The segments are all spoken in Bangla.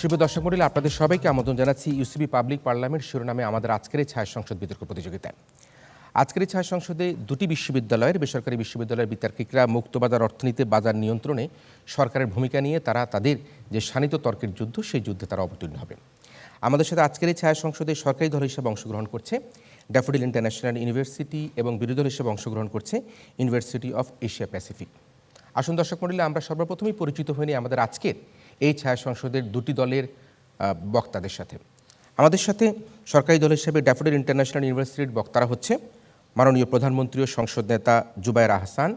শুভ দর্শক মণ্ডলী, আপনাদের সবাইকে আমন্ত্রণ জানাচ্ছি ইউসিবি পাবলিক পার্লামেন্ট শিরোনামে আমাদের আজকের এই ছায়া সংসদ বিতর্ক প্রতিযোগিতায়। আজকের এই ছায়া সংসদে দুটি বিশ্ববিদ্যালয়ের বেসরকারি বিশ্ববিদ্যালয়ের বিতার্কিকরা মুক্তবাজার অর্থনীতি বাজার নিয়ন্ত্রণে সরকারের ভূমিকা নিয়ে তারা তাদের যে শানিত তর্কের যুদ্ধ, সেই যুদ্ধে তারা অবতীর্ণ হবে। আমাদের সাথে আজকের এই ছায়া সংসদে সরকারি দল হিসেবে অংশগ্রহণ করছে ড্যাফোডিল ইন্টারন্যাশনাল ইউনিভার্সিটি এবং বিরোধী দল হিসেবে অংশগ্রহণ করছে ইউনিভার্সিটি অফ এশিয়া প্যাসিফিক। আসুন দর্শক মণ্ডলী, আমরা সর্বপ্রথমেই পরিচিত হয়ে নিই আমাদের আজকের এই ছায়া সংসদের দুটি দলের বক্তাদের সাথে। আমাদের সাথে সরকারি দল হিসেবে ড্যাফোডিল ইন্টারন্যাশনাল ইউনিভার্সিটির বক্তারা হচ্ছে মাননীয় প্রধানমন্ত্রী ও সংসদ নেতা জুবায়ের আহসান,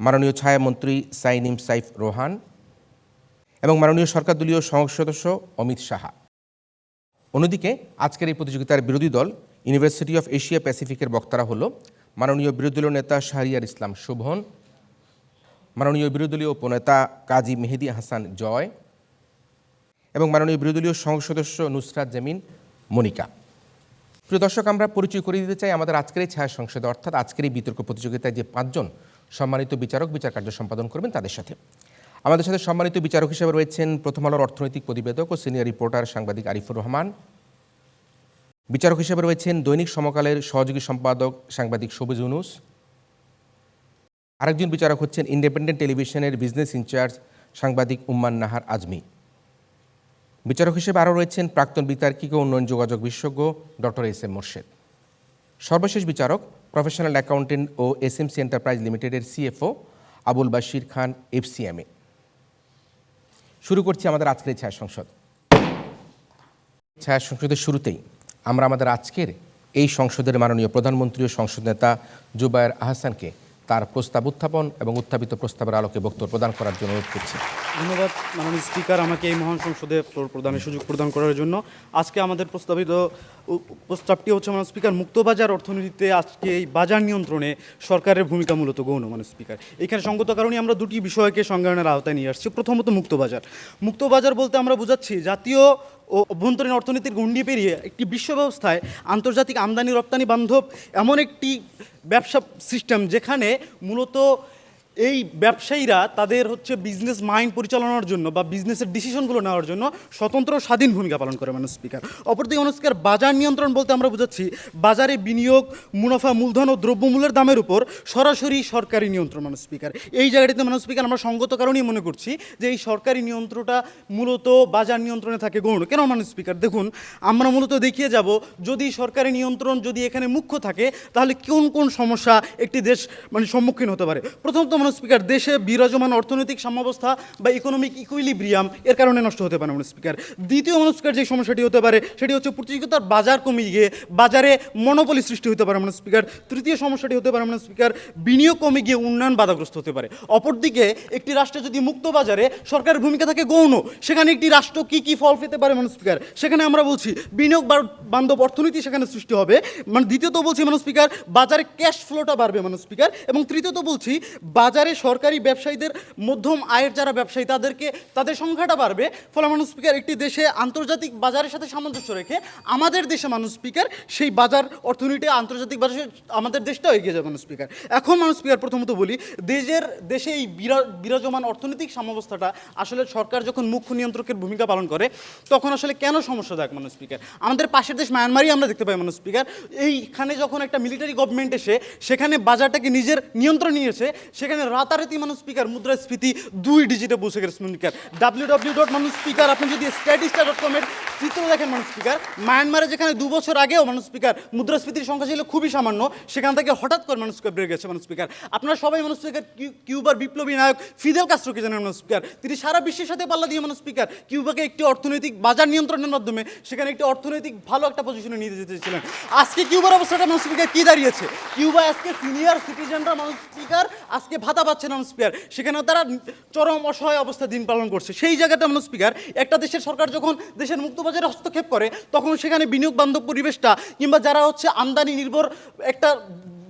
মাননীয় ছায়ামন্ত্রী সাইনিম সাইফ রোহান এবং মাননীয় সরকার দলীয় সংসদ সদস্য অমিত সাহা। অন্যদিকে আজকের এই প্রতিযোগিতার বিরোধী দল ইউনিভার্সিটি অফ এশিয়া প্যাসিফিকের বক্তারা হলো মাননীয় বিরোধী দলীয় নেতা শাহরিয়ার ইসলাম শোভন, মাননীয় বিরোধী দলীয় উপনেতা কাজী মেহেদী হাসান জয় এবং মাননীয় বিরোধী দলীয় সংসদ সদস্য নুসরাত জামিন মনিকা। প্রিয় দর্শক, আমরা পরিচয় করিয়ে দিতে চাই আমাদের আজকের এই ছায়া সংসদে, অর্থাৎ আজকের এই বিতর্ক প্রতিযোগিতায় যে পাঁচজন সম্মানিত বিচারক বিচার কার্য সম্পাদন করবেন তাদের সাথে। আমাদের সাথে সম্মানিত বিচারক হিসেবে রয়েছেন প্রথম আলোর অর্থনৈতিক প্রতিবেদক ও সিনিয়র রিপোর্টার সাংবাদিক আরিফুর রহমান। বিচারক হিসেবে রয়েছেন দৈনিক সমকালের সহযোগী সম্পাদক সাংবাদিক সবুজ ইউনুস। আরেকজন বিচারক হচ্ছেন ইন্ডিপেন্ডেন্ট টেলিভিশনের বিজনেস ইনচার্জ সাংবাদিক উম্মান নাহার আজমি। বিচারক হিসেবে আরও রয়েছেন প্রাক্তন বিতার্কিক ও উন্নয়ন যোগাযোগ বিশেষজ্ঞ ডক্টর এস এম মোর্শেদ। সর্বশেষ বিচারক প্রফেশনাল অ্যাকাউন্টেন্ট ও এসএমসি এন্টারপ্রাইজ লিমিটেডের সিএফও আবুল বাশির খান এফসিএমএ। শুরু করছি আমাদের আজকের ছায়া সংসদ। ছায়া সংসদের শুরুতেই আমরা আমাদের আজকের এই সংসদের মাননীয় প্রধানমন্ত্রী ও সংসদ নেতা জুবায়ের আহসানকে তার প্রস্তাব উত্থাপন এবং উত্থাপিত প্রস্তাবের আলোকে বক্তব্য প্রদান করার জন্য অনুরোধ করছি। ধন্যবাদ মাননীয় স্পিকার, আমাকে এই মহান সংসদে প্রদানের সুযোগ প্রদান করার জন্য। আজকে আমাদের প্রস্তাবটি হচ্ছে মাননীয় স্পিকার, মুক্তবাজার অর্থনীতিতে আজকে এই বাজার নিয়ন্ত্রণে সরকারের ভূমিকা মূলত গৌণ। মাননীয় স্পিকার, এখানে সঙ্গত কারণে আমরা দুটি বিষয়কে সংজ্ঞায়নের আওতায় নিয়ে আসছি। প্রথমত মুক্তবাজার বলতে আমরা বোঝাচ্ছি জাতীয় ও অভ্যন্তরীণ অর্থনীতির গণ্ডি পেরিয়ে একটি বিশ্ব ব্যবস্থায় আন্তর্জাতিক আমদানি রপ্তানি বান্ধব এমন একটি ব্যবসা সিস্টেম যেখানে মূলত এই ব্যবসায়ীরা তাদের বিজনেস মাইন্ড পরিচালনার জন্য বা বিজনেসের ডিসিশনগুলো নেওয়ার জন্য স্বতন্ত্র স্বাধীন ভূমিকা পালন করে মাননীয় স্পিকার। অপরদিকে মাননীয় স্পিকার, বাজার নিয়ন্ত্রণ বলতে আমরা বোঝাচ্ছি বাজারে বিনিয়োগ, মুনাফা, মূলধন ও দ্রব্যমূল্যের দামের উপর সরাসরি সরকারি নিয়ন্ত্রণ। মাননীয় স্পিকার, এই জায়গাটিতে মাননীয় স্পিকার আমরা সঙ্গত কারণেই মনে করছি যে এই সরকারি নিয়ন্ত্রণটা মূলত বাজার নিয়ন্ত্রণে থাকে গৌণ। কেন মাননীয় স্পিকার? দেখুন, আমরা মূলত দেখিয়ে যাব যদি সরকারি নিয়ন্ত্রণ যদি এখানে মুখ্য থাকে তাহলে কোন কোন সমস্যা একটি দেশ সম্মুখীন হতে পারে। প্রথমত মাননীয় স্পিকার, দেশে বিরাজমান অর্থনৈতিক সাম্যাবস্থা বা ইকোনমিক ইকুইলিব্রিয়াম এর কারণে নষ্ট হতে পারে মাননীয় স্পিকার। দ্বিতীয় মাননীয় স্পিকার, যে সমস্যাটি হতে পারে সেটি হচ্ছে প্রতিযোগিতার বাজার কমে গিয়ে বাজারে মনোপলি সৃষ্টি হতে পারে মাননীয় স্পিকার। তৃতীয় সমস্যাটি হতে পারে মাননীয় স্পিকার, বিনিয়োগ কমে গিয়ে উন্নয়ন বাধাগ্রস্ত হতে পারে। অপরদিকে একটি রাষ্ট্রে যদি মুক্ত বাজারে সরকারের ভূমিকা থাকে গৌণ, সেখানে একটি রাষ্ট্র কি কি ফল পেতে পারে মাননীয় স্পিকার? সেখানে আমরা বলছি বিনিয়োগ বান্ধব অর্থনীতি সেখানে সৃষ্টি হবে। দ্বিতীয়ত বলছি মাননীয় স্পিকার, বাজারে ক্যাশ ফ্লোটা বাড়বে মাননীয় স্পিকার। এবং তৃতীয়ত বলছি বাজারে সরকারি ব্যবসায়ীদের মধ্যম আয়ের যারা ব্যবসায়ী তাদের সংখ্যাটা বাড়বে। ফলে মাননীয় স্পিকার, একটি দেশে আন্তর্জাতিক বাজারের সাথে সামঞ্জস্য রেখে আমাদের দেশে মাননীয় স্পিকার সেই বাজার অর্থনীতি আন্তর্জাতিক বাজারে আমাদের দেশটাও এগিয়ে যাবে মাননীয় স্পিকার। এখন মাননীয় স্পিকার, প্রথমত বলি দেশে এই বিরাজমান অর্থনৈতিক সাম্যাবস্থাটা আসলে সরকার যখন মুখ্য নিয়ন্ত্রকের ভূমিকা পালন করে তখন আসলে কেন সমস্যা দেখ মাননীয় স্পিকার? আমাদের পাশের দেশ মায়ানমারই আমরা দেখতে পাই মাননীয় স্পিকার, এইখানে যখন একটা মিলিটারি গভর্নমেন্ট এসে সেখানে বাজারটাকে নিজের নিয়ন্ত্রণ নিয়েছে, সেখানে রাতারাতি মাননীয় স্পিকার মুদ্রাস্ফীতি 2 ডিজিটে পৌঁছে গেছে স্পিকার। www. মাননীয় স্পিকার, আপনি যদি statista.com এর চিত্র দেখেন মাননীয় স্পিকার, মায়ানমারে যেখানে 2 বছর আগেও মাননীয় স্পিকার মুদ্রাস্ফীতির সংখ্যা ছিল খুবই সামান্য, সেখান থেকে হঠাৎ করে মাননীয় স্পিকার বেড়ে গেছে মাননীয় স্পিকার। আপনারা সবাই মাননীয় স্পিকার কিউবার বিপ্লবী নায়ক ফিদেল কাস্ত্রোকে জানেন মাননীয় স্পিকার। তিনি সারা বিশ্বের সাথে পাল্লা দিয়ে মাননীয় স্পিকার কিউবাকে একটি অর্থনৈতিক বাজার নিয়ন্ত্রণের মাধ্যমে সেখানে একটি অর্থনৈতিক ভালো একটা পজিশনে নিয়ে যেতে চেয়েছিলেন। আজকে কিউবার অবস্থাটা মাননীয় স্পিকার কি দাঁড়িয়েছে? কিউবা আজকে সিনিয়র সিটিজেনরা মাননীয় স্পিকার আজকে ভাতা পাচ্ছে না মাননীয় স্পিকার, সেখানে তারা চরম অসহায় অবস্থা দিন পালন করছে। সেই জায়গাটা মাননীয় স্পিকার, একটা দেশের সরকার যখন দেশের মুক্তবাজারে হস্তক্ষেপ করে তখন সেখানে বিনিয়োগ বান্ধব পরিবেশটা কিংবা যারা আমদানি নির্ভর একটা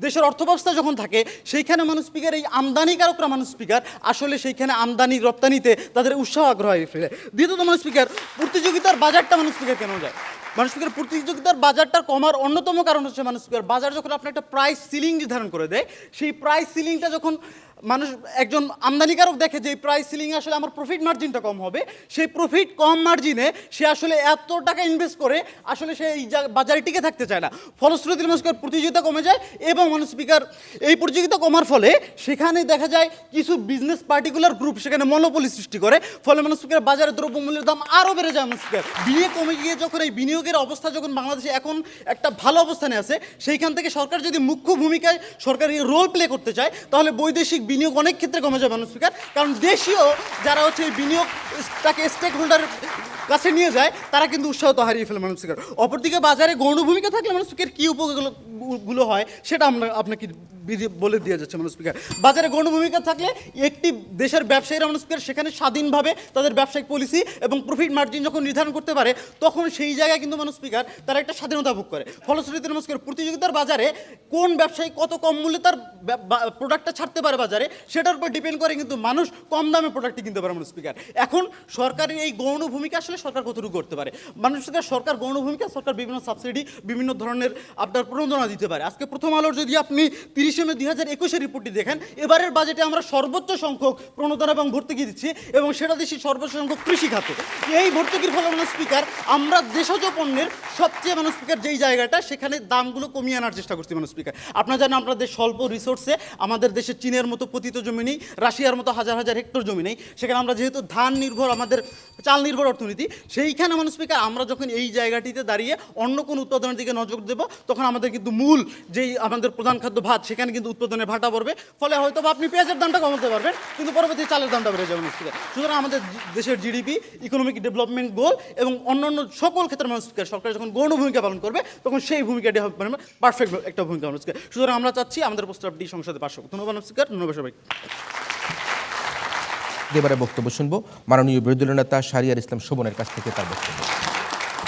দেশের অর্থব্যবস্থা যখন থাকে সেইখানে মাননীয় স্পিকার এই আমদানিকারকরা মাননীয় স্পিকার আসলে সেইখানে আমদানি রপ্তানিতে তাদের উৎসাহ আগ্রহ হয়ে ফেলে। দ্বিতীয়ত মাননীয় স্পিকার, প্রতিযোগিতার বাজারটা মাননীয় স্পিকার কেন যায়? মানুষ স্পিকার প্রতিযোগিতার বাজারটা কমার অন্যতম কারণ হচ্ছে মানুষ স্পিকার বাজার যখন আপনার একটা প্রাইস সিলিং নির্ধারণ করে দেয়, সেই প্রাইস সিলিংটা যখন মানুষ একজন আমদানিকারক দেখে যে এই প্রাইস সিলিংয়ে আসলে আমার প্রফিট মার্জিনটা কম হবে, সেই প্রফিট কম মার্জিনে সে আসলে এত টাকা ইনভেস্ট করে আসলে সে এই বাজারে টিকে থাকতে চায় না। ফলশ্রুতিতে মানুষ স্পিকার প্রতিযোগিতা কমে যায় এবং মানুষ স্পিকার এই প্রতিযোগিতা কমার ফলে সেখানে দেখা যায় কিছু বিজনেস পার্টিকুলার গ্রুপ সেখানে মনোপলি সৃষ্টি করে, ফলে মানুষ স্পিকার বাজারে দ্রব্যমূল্যের দাম আরও বেড়ে যায়। মানুষ স্পিকার বিনিয়োগ কমে গিয়ে যখন এই বিনিয়োগের অবস্থা যখন বাংলাদেশে এখন একটা ভালো অবস্থানে আছে, সেইখান থেকে সরকার যদি মুখ্য ভূমিকায় সরকারি রোল প্লে করতে চায় তাহলে বৈদেশিক বিনিয়োগ অনেক ক্ষেত্রে কমে যাবে মানুষ স্পিকার। কারণ দেশীয় যারা হচ্ছে এই বিনিয়োগটাকে স্টেক হোল্ডার কাছে নিয়ে যায় তারা কিন্তু উৎসাহত হারিয়ে ফেলে মানুষ স্পিকার। অপরদিকে বাজারে গৌণ ভূমিকা থাকলে মানুষ স্পিকার কী উপকারগুলো হয় সেটা আমরা আপনাকে বলে দিয়ে যাচ্ছে মানুষ স্পিকার। বাজারে গৌণ ভূমিকা থাকলে একটি দেশের ব্যবসায়ীরা মানুষ স্পিকার সেখানে স্বাধীনভাবে তাদের ব্যবসায়িক পলিসি এবং প্রফিট মার্জিন যখন নির্ধারণ করতে পারে তখন সেই জায়গায় কিন্তু মানুষ স্পিকার তারা একটা স্বাধীনতা ভোগ করে। ফলশ্রুতিতে মানুষ স্পিকার প্রতিযোগিতার বাজারে কোন ব্যবসায়ী কত কম মূল্যে তার প্রোডাক্টটা ছাড়তে পারে বাজারে সেটার উপর ডিপেন্ড করে কিন্তু মানুষ কম দামে প্রোডাক্টটি কিনতে পারে মানুষ স্পিকার। এখন সরকারের এই গৌণ ভূমিকা আসলে সরকার কতটুকু করতে পারে মানুষ স্পিকার? সরকার গৌণ ভূমিকা, সরকার বিভিন্ন সাবসিডি বিভিন্ন ধরনের আপনার প্রণোদনা দিতে পারে। আজকে প্রথম আলোর যদি আপনি 30 মে 2021 রিপোর্টটি দেখেন, এবারের বাজেটে আমরা সর্বোচ্চ সংখ্যক প্রণোদনা এবং ভর্তুকি দিচ্ছি এবং সেটা দিচ্ছি সর্বোচ্চ সংখ্যক কৃষি খাতে। এই ভর্তুকির ফলে মানুষ স্পিকার আমরা দেশজ পণ্যের সবচেয়ে মানুষ স্পিকার যেই জায়গাটা সেখানে দামগুলো কমিয়ে আনার চেষ্টা করছি মানুষ স্পিকার। আপনারা জানেন আপনাদের স্বল্প রিসোর্সে আমাদের দেশে চীনের মতো পতিত জমি নেই, রাশিয়ার মতো হাজার হাজার হেক্টর জমি নেই, সেখানে আমরা যেহেতু ধান নির্ভর আমাদের চাল নির্ভর অর্থনীতি, সেইখানে মানুষ স্পিকার আমরা যখন এই জায়গাটিতে দাঁড়িয়ে অন্য কোনো উৎপাদনের দিকে নজর দেব তখন আমাদের কিন্তু মূল যেই আমাদের প্রধান খাদ্য ভাত সেখানে কিন্তু উৎপাদনের ভাটা পড়বে, ফলে হয়তো আপনি পেঁয়াজের দামটা কমাতে পারবেন কিন্তু পরবর্তী চালের দামটা বেড়ে যাবে মানুষ স্পিকার। সুতরাং আমাদের দেশের জিডিপি, ইকোনমিক ডেভেলপমেন্ট গোল এবং অন্যান্য সকল ক্ষেত্রে মানুষ স্পিকার সরকার যখন গৌণ ভূমিকা পালন করবে তখন সেই ভূমিকাটি হবে পারফেক্ট একটা ভূমিকা মানুষ স্পিকার। সুতরাং আমরা চাচ্ছি আমাদের প্রস্তাবটি সংসদে পাশ হোক। ধন্যবাদ মানুষ স্পিকার, ধন্যবাদ সবাই। এবারে বক্তব্য শুনবো মাননীয় বিরোধী দলীয় নেতা শাহরিয়ার ইসলাম শোভনের কাছ থেকে তার বক্তব্য।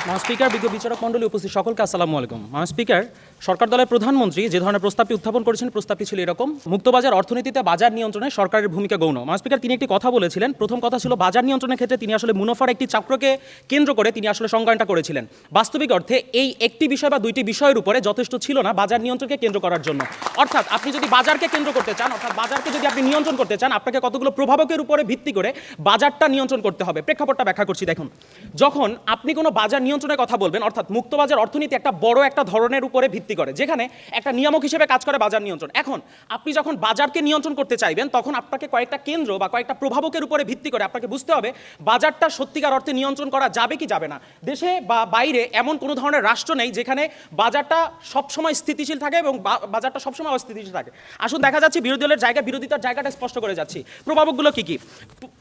মাননীয় স্পিকার, বিজ্ঞ বিচারক মণ্ডলী, উপস্থিত সকলকে আসসালামু আলাইকুম। মাননীয় স্পিকার, সরকার দলের প্রধানমন্ত্রী যে ধরনের প্রস্তাবটি উত্থাপন করেছেন প্রস্তাবটি ছিল এরকম: মুক্তবাজার অর্থনীতিতে বাজার নিয়ন্ত্রণে সরকারের ভূমিকা গৌণ। মাননীয় স্পিকার, তিনি একটি কথা বলেছিলেন। প্রথম কথা ছিল বাজার নিয়ন্ত্রণের ক্ষেত্রে তিনি আসলে মুনাফার একটি চক্রকে কেন্দ্র করে তিনি আসলে সংজ্ঞানটা করেছিলেন। বাস্তবিক অর্থে এই একটি বিষয় বা দুইটি বিষয়ের উপরে যথেষ্ট ছিল না বাজার নিয়ন্ত্রণকে কেন্দ্র করার জন্য। অর্থাৎ আপনি যদি বাজারকে কেন্দ্র করতে চান, অর্থাৎ বাজারকে যদি আপনি নিয়ন্ত্রণ করতে চান, আপনাকে কতগুলো প্রভাবকের উপরে ভিত্তি করে বাজারটা নিয়ন্ত্রণ করতে হবে। প্রেক্ষাপটটা ব্যাখ্যা করছি। দেখুন, যখন আপনি কোনো বাজার নিয়ন্ত্রণের কথা বলবেন, অর্থাৎ মুক্তবাজার অর্থনীতি একটা বড় একটা ধরনের উপরে ভিত্তি করে, যেখানে একটা নিয়ামক হিসেবে কাজ করে বাজার নিয়ন্ত্রণ। এখন আপনি যখন বাজারকে নিয়ন্ত্রণ করতে চাইবেন তখন আপনাকে কয়েকটা কেন্দ্র বা কয়েকটা প্রভাবকের উপরে ভিত্তি করে আপনাকে বুঝতে হবে বাজারটা সত্যিকার অর্থে নিয়ন্ত্রণ করা যাবে কি যাবে না। দেশে বা বাইরে এমন কোনো ধরনের রাষ্ট্র নেই যেখানে বাজারটা সবসময় স্থিতিশীল থাকে এবং বাজারটা সবসময় অস্থিতিশীল থাকে। আসুন দেখা যাচ্ছে বিরোধী দলের বিরোধিতার জায়গাটা স্পষ্ট করে যাচ্ছি। প্রভাবকগুলো কি কি?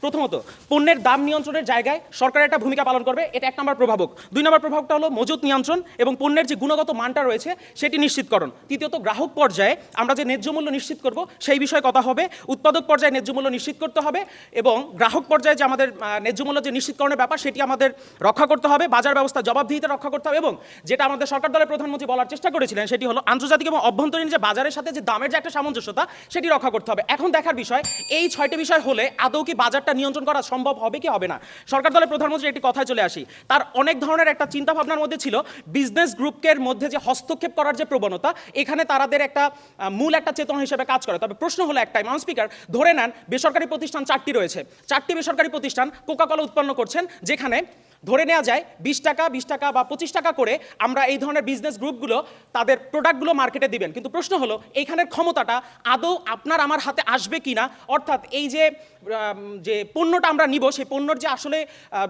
প্রথমত, পণ্যের দাম নিয়ন্ত্রণের জায়গায় সরকার একটা ভূমিকা পালন করবে, এটা 1 নম্বর প্রভাবক। 2 নম্বর প্রভাবকটা হলো মজুত নিয়ন্ত্রণ এবং পণ্যের যে গুণগত মানটা রয়েছে সেটি নিশ্চিতকরণ। তৃতীয়ত, গ্রাহক পর্যায়ে আমরা যে ন্যায্য মূল্য নিশ্চিত করব সেই বিষয়ে কথা হবে। উৎপাদক পর্যায়ে ন্যায্য মূল্য নিশ্চিত করতে হবে এবং গ্রাহক পর্যায়ে যে আমাদের ন্যায্য মূল্য যে নিশ্চিতকরণের ব্যাপার সেটি আমাদের রক্ষা করতে হবে। বাজার ব্যবস্থা জবাবদিহিতা রক্ষা করতে হবে এবং যেটা আমাদের সরকার দলের প্রধানমন্ত্রী বলার চেষ্টা করেছিলেন সেটি হলো আন্তর্জাতিক এবং অভ্যন্তরীণ যে বাজারের সাথে যে দামের যে একটা সামঞ্জস্যতা সেটি রক্ষা করতে হবে। এখন দেখার বিষয় এই 6টি বিষয় হলে আদৌ কি বাজারটা নিয়ন্ত্রণ করা সম্ভব হবে কি হবে না। সরকার দলের প্রধানমন্ত্রী একটি কথায় চলে আসি, তার অনেক ধরনের একটা চিন্তা ভাবনার মধ্যে ছিল বিজনেস গ্রুপের মধ্যে যে হস্তক্ষেপ করার যে প্রবণতা, এখানে তাদের একটা মূল একটা চেতনা হিসেবে কাজ করে। তবে প্রশ্ন হলো একটাই, মাননীয় স্পিকার, ধরে নেন বেসরকারি প্রতিষ্ঠান 4টি রয়েছে, 4টি বেসরকারি প্রতিষ্ঠান কোকাকোলা উৎপন্ন করছেন, যেখানে ধরে নেওয়া যায় 20 টাকা বা 25 টাকা করে আমরা এই ধরনের বিজনেস গ্রুপগুলো তাদের প্রোডাক্টগুলো মার্কেটে দিবেন। কিন্তু প্রশ্ন হলো এইখানের ক্ষমতাটা আদৌ আপনার আমার হাতে আসবে কি না। অর্থাৎ এই যে পণ্যটা আমরা নিব সেই পণ্যর যে আসলে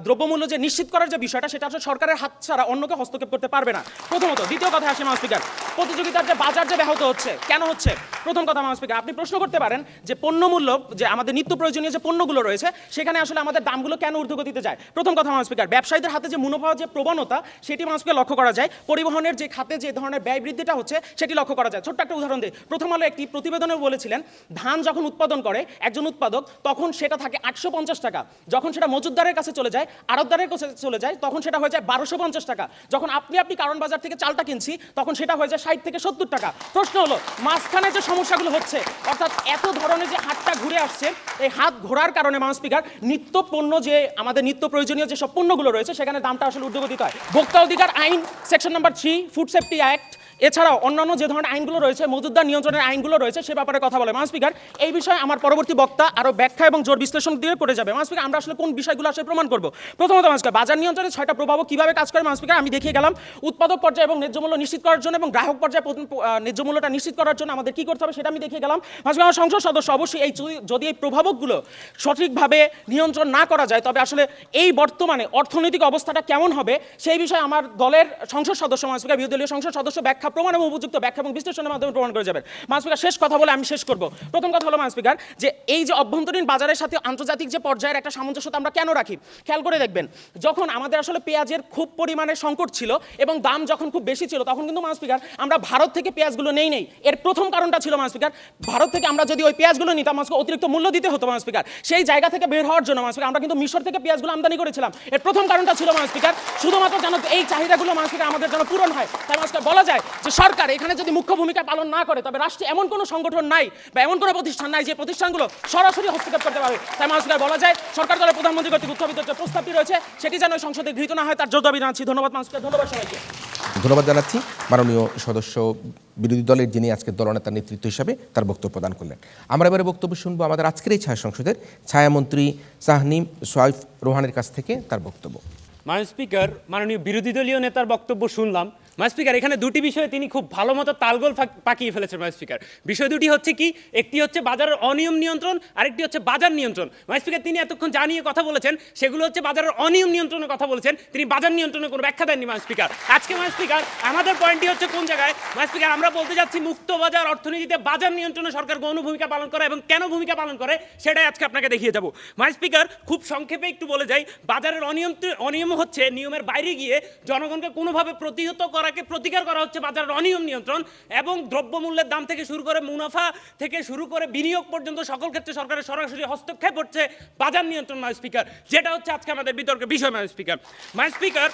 দ্রব্যমূল্য যে নিশ্চিত করার যে বিষয়টা সেটা আসলে সরকারের হাত ছাড়া অন্যকে হস্তক্ষেপ করতে পারবে না। প্রথমত। দ্বিতীয় কথা আসে মাননীয় স্পিকার, প্রতিযোগিতার যে বাজার যে ব্যাহত হচ্ছে, কেন হচ্ছে? প্রথম কথা মাননীয় স্পিকার, আপনি প্রশ্ন করতে পারেন যে পণ্য মূল্য যে আমাদের নিত্য প্রয়োজনীয় যে পণ্যগুলো রয়েছে সেখানে আসলে আমাদের দামগুলো কেন ঊর্ধ্বগতিতে যায়। প্রথম কথা মাননীয় স্পিকার, ব্যবসায়ীদের হাতে যে মুনাফা যে প্রবণতা সেটি মাননীয় স্পিকার লক্ষ্য করা যায়। পরিবহনের যে খাতে যে ধরনের ব্যয় বৃদ্ধিটা হচ্ছে সেটি লক্ষ্য করা যায়। ছোট্ট একটা উদাহরণ দিই। প্রথম আলো একটি প্রতিবেদনে বলেছিলেন ধান যখন উৎপাদন করে একজন উৎপাদক তখন সেটা থাকে 850 টাকা, যখন সেটা মজুতদারের কাছে চলে যায়, আড়তদারের কাছে চলে যায়, তখন সেটা হয়ে যায় 1250 টাকা। যখন আপনি কারণ বাজার থেকে চালটা কিনছি তখন সেটা হয়ে যায় 60 থেকে 70 টাকা। প্রশ্ন হলো মাঝখানে যে সমস্যাগুলো হচ্ছে, অর্থাৎ এত ধরনের যে হাতটা ঘুরে আসছে, এই হাত ঘোরার কারণে মাননীয় স্পিকার নিত্য পণ্য যে আমাদের নিত্য প্রয়োজনীয় যেসব পণ্যগুলো রয়েছে সেখানে দামটা আসলে ঊর্ধ্বগতিতে হয়। ভোক্তা অধিকার আইন section number 3 food safety act এছাড়াও অন্যান্য যে ধরনের আইনগুলো রয়েছে, মজুতদার নিয়ন্ত্রণের আইনগুলো রয়েছে, সে ব্যাপারে কথা বলে। মাননীয় স্পিকার, এই বিষয়ে আমার পরবর্তী বক্তা আরও ব্যাখ্যা এবং জোর বিশ্লেষণ দিয়ে করে যাবে। মাননীয় স্পিকার, আমরা আসলে কোন বিষয়গুলো আসলে প্রমাণ করব? প্রথমত মাননীয় স্পিকার, বাজার নিয়ন্ত্রণের 6টা প্রভাবক কীভাবে কাজ করে মাননীয় স্পিকার আমি দেখিয়ে গেলাম। উৎপাদক পর্যায়ে এবং ন্যায্য মূল্য নিশ্চিত করার জন্য এবং গ্রাহক পর্যায়ে ন্যায্য মূল্যটা নিশ্চিত করার জন্য আমাদের কী করতে হবে সেটা আমি দেখিয়ে গেলাম। মাননীয় স্পিকার, আমার সংসদ সদস্য অবশ্যই যদি এই প্রভাবকগুলো সঠিকভাবে নিয়ন্ত্রণ না করা যায় তবে আসলে এই বর্তমানে অর্থনৈতিক অবস্থাটা কেমন হবে সেই বিষয়ে আমার দলের সংসদ সদস্য মাননীয় স্পিকার, বিরোধী দলীয় সংসদ সদস্য ব্যাখ্যা প্রমাণ এবং উপযুক্ত ব্যাখ্যা এবং বিশ্লেষণের মাধ্যমে প্রমাণ করে যাবেন। মাননীয় স্পিকার, শেষ কথা বলে আমি শেষ করব। প্রথম কথা হলো মাননীয় স্পিকার, যে এই যে অভ্যন্তরীণ বাজারের সাথে আন্তর্জাতিক যে পর্যায়ের একটা সামঞ্জস্যতা আমরা কেন রাখি, খেয়াল করে দেখবেন যখন আমাদের আসলে পেঁয়াজের খুব পরিমাণে সংকট ছিল এবং দাম যখন খুব বেশি ছিল তখন কিন্তু মাননীয় স্পিকার আমরা ভারত থেকে পেঁয়াজগুলো নেই। এর প্রথম কারণটা ছিল মাননীয় স্পিকার, ভারত থেকে আমরা যদি ওই পেঁয়াজগুলো নিতাম মাননীয় অতিরিক্ত মূল্য দিতে হতো মাননীয় স্পিকার। সেই জায়গা থেকে বের হওয়ার জন্য মাননীয় স্পিকার আমরা কিন্তু মিশর থেকে পেঁয়াজগুলো আমদানি করেছিলাম। এর প্রথম কারণটা ছিল মাননীয় স্পিকার শুধুমাত্র যেন এই চাহিদাগুলো মাননীয় স্পিকার আমাদের জন্য পূরণ হয়। তাই মাননীয় স্পিকার বলা যায় যে সরকার এখানে যদি মুখ্য ভূমিকা পালন না করে তবে রাষ্ট্রে এমন কোনো সংগঠন নাই বা এমন কোনো প্রতিষ্ঠান নাই যে প্রতিষ্ঠানগুলো সরাসরি হস্তক্ষেপ করতে পারবে। তাই মাননীয় স্পিকার বলা যায় সরকার দলের প্রধানমন্ত্রী কর্তৃক উত্থাপিত যে প্রস্তাবটি রয়েছে সেটি যেন সংসদে গৃহীত না হয় তার জোর দাবি জানাচ্ছি। ধন্যবাদ মাননীয় স্পিকার, ধন্যবাদ সবাইকে। ধন্যবাদ জানাচ্ছি মাননীয় সদস্য বিরোধী দলের যিনি আজকে দলনেতার নেতৃত্ব হিসাবে তার বক্তব্য প্রদান করলেন। আমরা এবারে বক্তব্য শুনবো আমাদের আজকের এই ছায়া সংসদের ছায়ামন্ত্রী শাহনিম সোয়াইফ রোহানের কাছ থেকে তার বক্তব্য। মাননীয় স্পিকার, মাননীয় বিরোধী দলীয় নেতার বক্তব্য শুনলাম। মাননীয় স্পিকার, এখানে দুটি বিষয়ে তিনি খুব ভালো মতো তালগোল পাকিয়ে ফেলেছেন। মাননীয় স্পিকার, বিষয় দুটি হচ্ছে কি, একটি হচ্ছে বাজারের অনিয়ম নিয়ন্ত্রণ, আরেকটি হচ্ছে বাজার নিয়ন্ত্রণ। মাননীয় স্পিকার, তিনি এতক্ষণ জানিয়ে কথা বলেছেন সেগুলো হচ্ছে বাজারের অনিয়ম নিয়ন্ত্রণের কথা বলেছেন, তিনি বাজার নিয়ন্ত্রণের কোনো ব্যাখ্যা দেননি। মাননীয় স্পিকার, আজকে মাননীয় স্পিকার আমাদের পয়েন্টটি হচ্ছে কোন জায়গায়? মাননীয় স্পিকার, আমরা বলতে যাচ্ছি মুক্ত বাজার অর্থনীতিতে বাজার নিয়ন্ত্রণে সরকার গৌণ ভূমিকা পালন করে এবং কেন ভূমিকা পালন করে সেটাই আজকে আপনাকে দেখিয়ে যাব। মাননীয় স্পিকার, খুব সংক্ষেপে একটু বলে যাই, বাজারের অনিয়ম হচ্ছে নিয়মের বাইরে গিয়ে জনগণকে কোনোভাবে প্রতিহত করাকে প্রতিকার করা হচ্ছে বাজারের অনিয়ম নিয়ন্ত্রণ, এবং দ্রব্যমূল্যের দাম থেকে শুরু করে মুনাফা থেকে শুরু করে বিনিয়োগ পর্যন্ত সকল ক্ষেত্রে সরকারের সরাসরি হস্তক্ষেপ হচ্ছে বাজার নিয়ন্ত্রণ। মাননীয় স্পিকার, যেটা হচ্ছে আজকে আমাদের বিতর্কের বিষয়। মাননীয় স্পিকার, মাননীয় স্পিকার,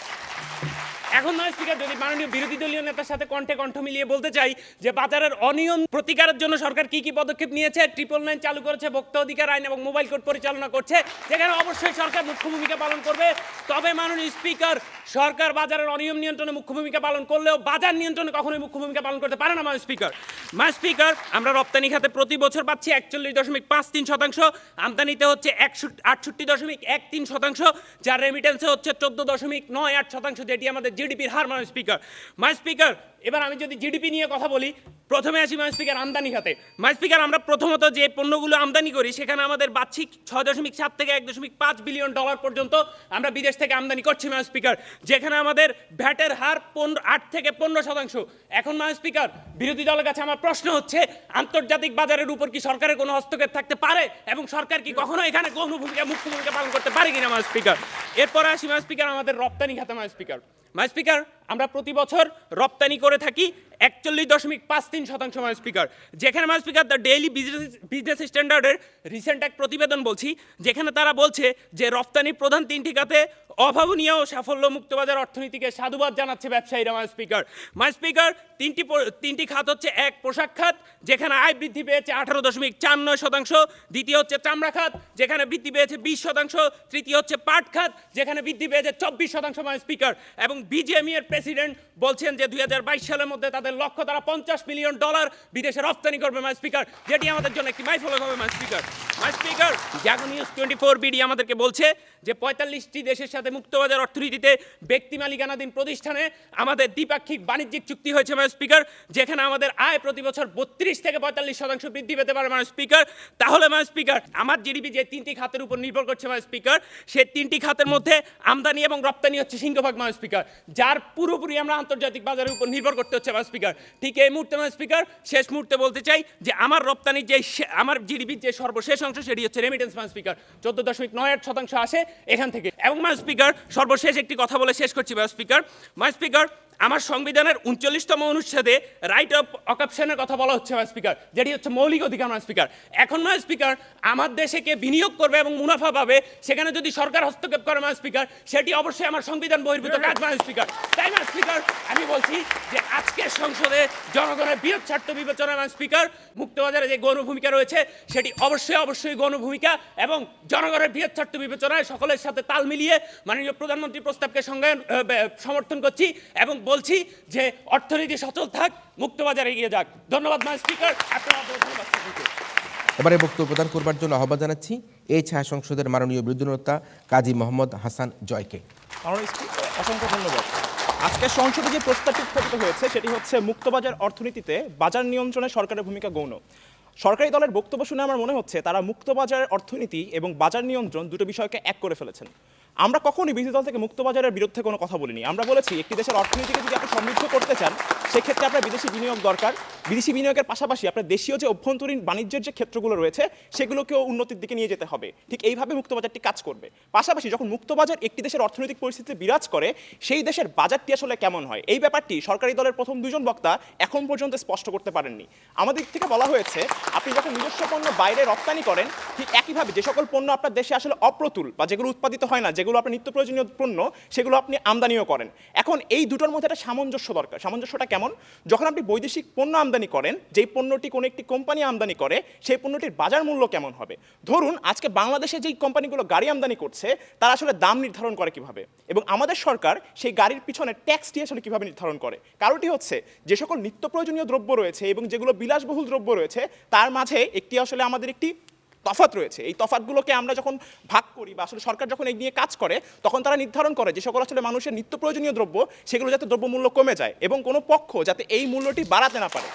এখন মাননীয় স্পিকার যদি মাননীয় বিরোধী দলীয় নেতার সাথে কণ্ঠে কণ্ঠ মিলিয়ে বলতে চাই যে বাজারের অনিয়ম প্রতিকারের জন্য সরকার কি কি পদক্ষেপ নিয়েছে, 999 চালু করেছে, ভোক্তা অধিকার আইন এবং মোবাইল কোড পরিচালনা করছে, যেখানে অবশ্যই সরকার মুখ্য ভূমিকা পালন করবে। তবে মাননীয় স্পিকার, সরকার বাজারের অনিয়ম নিয়ন্ত্রণে মুখ্য ভূমিকা পালন করলেও বাজার নিয়ন্ত্রণে কখনোই মুখ্য ভূমিকা পালন করতে পারে না। মাননীয় স্পিকার, মাননীয় স্পিকার, আমরা রপ্তানি খাতে প্রতি বছর পাচ্ছি 41.53%, আমদানিতে হচ্ছে 68.13%, যার রেমিটেন্সে হচ্ছে 14.98%, যেটি আমাদের জিডিপির হার। মাননীয় স্পিকার, মাননীয় স্পিকার, এবার আমি যদি জিডিপি নিয়ে কথা বলি, প্রথমে আসি মাননীয় স্পিকার আমদানি খাতে। মাননীয় স্পিকার, আমরা প্রথমত যে পণ্যগুলো আমদানি করি সেখানে আমাদের বার্ষিক 6.7 থেকে 1.5 বিলিয়ন ডলার পর্যন্ত আমরা বিদেশ থেকে আমদানি করছি। মাননীয় স্পিকার, যেখানে আমাদের ভ্যাটের হার 8 থেকে 15%। এখন মাননীয় স্পিকার, বিরোধী দলের কাছে আমার প্রশ্ন হচ্ছে আন্তর্জাতিক বাজারের উপর কি সরকারের কোনো হস্তক্ষেপ থাকতে পারে এবং সরকার কি কখনো এখানে গৌণ ভূমিকা মুখ্য ভূমিকা পালন করতে পারে কিনা? মাননীয় স্পিকার, এরপরে আসি মাননীয় স্পিকার আমাদের রপ্তানি খাতে। মাননীয় স্পিকার, মাননীয় স্পিকার, আমরা প্রতি বছর রপ্তানি করে থাকি 41.53%। মাননীয় স্পিকার, যেখানে মাননীয় স্পিকার দ্য ডেইলি বিজনেস স্ট্যান্ডার্ডের রিসেন্ট এক প্রতিবেদন বলছি, যেখানে তারা বলছে যে রপ্তানি প্রধান 3টি খাতে অভাবনীয় সাফল্য মুক্তবাজার অর্থনীতিকে সাধুবাদ জানাচ্ছে ব্যবসায়ীরা। মাননীয় স্পিকার, মাননীয় স্পিকার, তিনটি খাত হচ্ছে, এক পোশাক খাত যেখানে আয় বৃদ্ধি পেয়েছে 18.49%, দ্বিতীয় হচ্ছে চামড়া খাত যেখানে বৃদ্ধি পেয়েছে 20%, তৃতীয় হচ্ছে পাট খাত যেখানে বৃদ্ধি পেয়েছে 24%। মাননীয় স্পিকার, এবং বিজিএমই এর প্রেসিডেন্ট বলছেন যে 2022 সালের মধ্যে তাদের লক্ষ্য তারা $50 মিলিয়ন বিদেশে রপ্তানি করবে। মাননীয় স্পিকার, যেটি আমাদের জন্য একটি মাইলফলক হবে। মাননীয় স্পিকার, মাননীয় স্পিকার, জাগো নিউজ 24 বিডি আমাদেরকে বলছে যে 45টি দেশের সাথে মুক্তবাজার অর্থনীতিতে ব্যক্তি মালিকানাধীন প্রতিষ্ঠানে আমাদের দ্বিপাক্ষিক বাণিজ্যিক চুক্তি হয়েছে। মাননীয় স্পিকার, যেখানে আমাদের আয় প্রতি বছর 32 থেকে 45% বৃদ্ধি পেতে পারে। মাননীয় স্পিকার, তাহলে মাননীয় স্পিকার, আমার জিডিপি যে 3টি খাতের উপর নির্ভর করছে মাননীয় স্পিকার, সেই 3টি খাতের মধ্যে আমদানি এবং রপ্তানি হচ্ছে সিংহভাগ। মাননীয় স্পিকার, যার পুরোপুরি আমরা আন্তর্জাতিক বাজারের উপর নির্ভর করতে হচ্ছে। মাননীয় স্পিকার, ঠিক এই মুহূর্তে মাননীয় স্পিকার, শেষ মুহূর্তে বলতে চাই যে আমার রপ্তানির যে আমার জিডিপির যে সর্বশেষ অংশ সেটি হচ্ছে রেমিটেন্স। মাননীয় স্পিকার, 14.98% আসে এখান থেকে। এবং মাননীয় স্পিকার, সর্বশেষ একটি কথা বলে শেষ করছি। মাননীয় স্পিকার, মাননীয় স্পিকার, আমার সংবিধানের 39তম অনুচ্ছেদে রাইট অফ অকাপশনের কথা বলা হচ্ছে। মাননীয় স্পিকার, যেটি হচ্ছে মৌলিক অধিকার। মাননীয় স্পিকার, এখন মাননীয় স্পিকার, আমার দেশে কে বিনিয়োগ করবে এবং মুনাফা পাবে সেখানে যদি সরকার হস্তক্ষেপ করে মাননীয় স্পিকার, সেটি অবশ্যই আমার সংবিধান বহির্ভূত কাজ। মাননীয় স্পিকার, তাই মাননীয় স্পিকার, আমি বলছি যে আজকের সংসদে জনগণের বৃহৎ স্বার্থ বিবেচনায় মাননীয় স্পিকার, মুক্তবাজারে যে গৌণ ভূমিকা রয়েছে সেটি অবশ্যই গৌণ ভূমিকা এবং জনগণের বৃহৎ স্বার্থ বিবেচনায় সকলের সাথে তাল মিলিয়ে মাননীয় প্রধানমন্ত্রীর প্রস্তাবকে সমর্থন করছি এবং বলছি যে অর্থনীতি সচল থাক, মুক্তবাজার এগিয়ে যাক। ধন্যবাদ মাননীয় স্পিকার, আপনার ধন্যবাদ। এবারে বক্তব্য প্রদান করবার জন্য আহ্বান জানাচ্ছি এই ছায়া সংসদের মাননীয় বিরোধী নেতা কাজী মোহাম্মদ হাসান জয়কে। অসংখ্য ধন্যবাদ। আজকের সংসদে যে প্রস্তাবটি উত্থাপিত হয়েছে সেটি হচ্ছে মুক্তবাজার অর্থনীতিতে বাজার নিয়ন্ত্রণে সরকারের ভূমিকা গৌণ। সরকারি দলের বক্তব্য শুনে আমার মনে হচ্ছে তারা মুক্তবাজার অর্থনীতি এবং বাজার নিয়ন্ত্রণ দুটো বিষয়কে এক করে ফেলেছেন। আমরা কখনই বিরোধী দল থেকে মুক্তবাজারের বিরুদ্ধে কোনো কথা বলিনি। আমরা বলেছি একটি দেশের অর্থনীতিকে যদি আপনি সমৃদ্ধ করতে চান সেক্ষেত্রে আপনার বিদেশি বিনিয়োগ দরকার। বিদেশি বিনিয়োগের পাশাপাশি আপনার দেশীয় যে অভ্যন্তরীণ বাণিজ্যের যে ক্ষেত্রগুলো রয়েছে সেগুলোকেও উন্নতির দিকে নিয়ে যেতে হবে। ঠিক এইভাবে মুক্তবাজারটি কাজ করবে। পাশাপাশি যখন মুক্তবাজার একটি দেশের অর্থনৈতিক পরিস্থিতি বিরাজ করে সেই দেশের বাজারটি আসলে কেমন হয় এই ব্যাপারটি সরকারি দলের প্রথম দুজন বক্তা এখন পর্যন্ত স্পষ্ট করতে পারেননি। আমাদের থেকে বলা হয়েছে আপনি যখন নিজস্ব পণ্য বাইরে রপ্তানি করেন ঠিক একইভাবে যে সকল পণ্য আপনার দেশে আসলে অপ্রতুল বা যেগুলো উৎপাদিত হয় না, যেগুলো আপনার নিত্য প্রয়োজনীয় পণ্য, সেগুলো আপনি আমদানিও করেন। এখন এই দুটোর মধ্যে একটা সামঞ্জস্য দরকার। সামঞ্জস্যটা কেমন? যখন আপনি বৈদেশিক পণ্য আমদানি করেন, যেই পণ্যটি কোনো একটি কোম্পানি আমদানি করে সেই পণ্যটির বাজার মূল্য কেমন হবে? ধরুন আজকে বাংলাদেশে যেই কোম্পানিগুলো গাড়ি আমদানি করছে তারা আসলে দাম নির্ধারণ করে কিভাবে, এবং আমাদের সরকার সেই গাড়ির পিছনে ট্যাক্সটি আসলে কিভাবে নির্ধারণ করে? কারণটি হচ্ছে যে সকল নিত্য প্রয়োজনীয় দ্রব্য রয়েছে এবং যেগুলো বিলাসবহুল দ্রব্য রয়েছে তার মাঝে একটি আসলে আমাদের একটি তফাৎ রয়েছে। এই তফাৎগুলোকে আমরা যখন ভাগ করি বা আসলে সরকার যখন এই নিয়ে কাজ করে তখন তারা নির্ধারণ করে যে সকল আসলে মানুষের নিত্য প্রয়োজনীয় দ্রব্য সেগুলো যাতে দ্রব্যমূল্য কমে যায় এবং কোনো পক্ষ যাতে এই মূল্যটি বাড়াতে না পারে।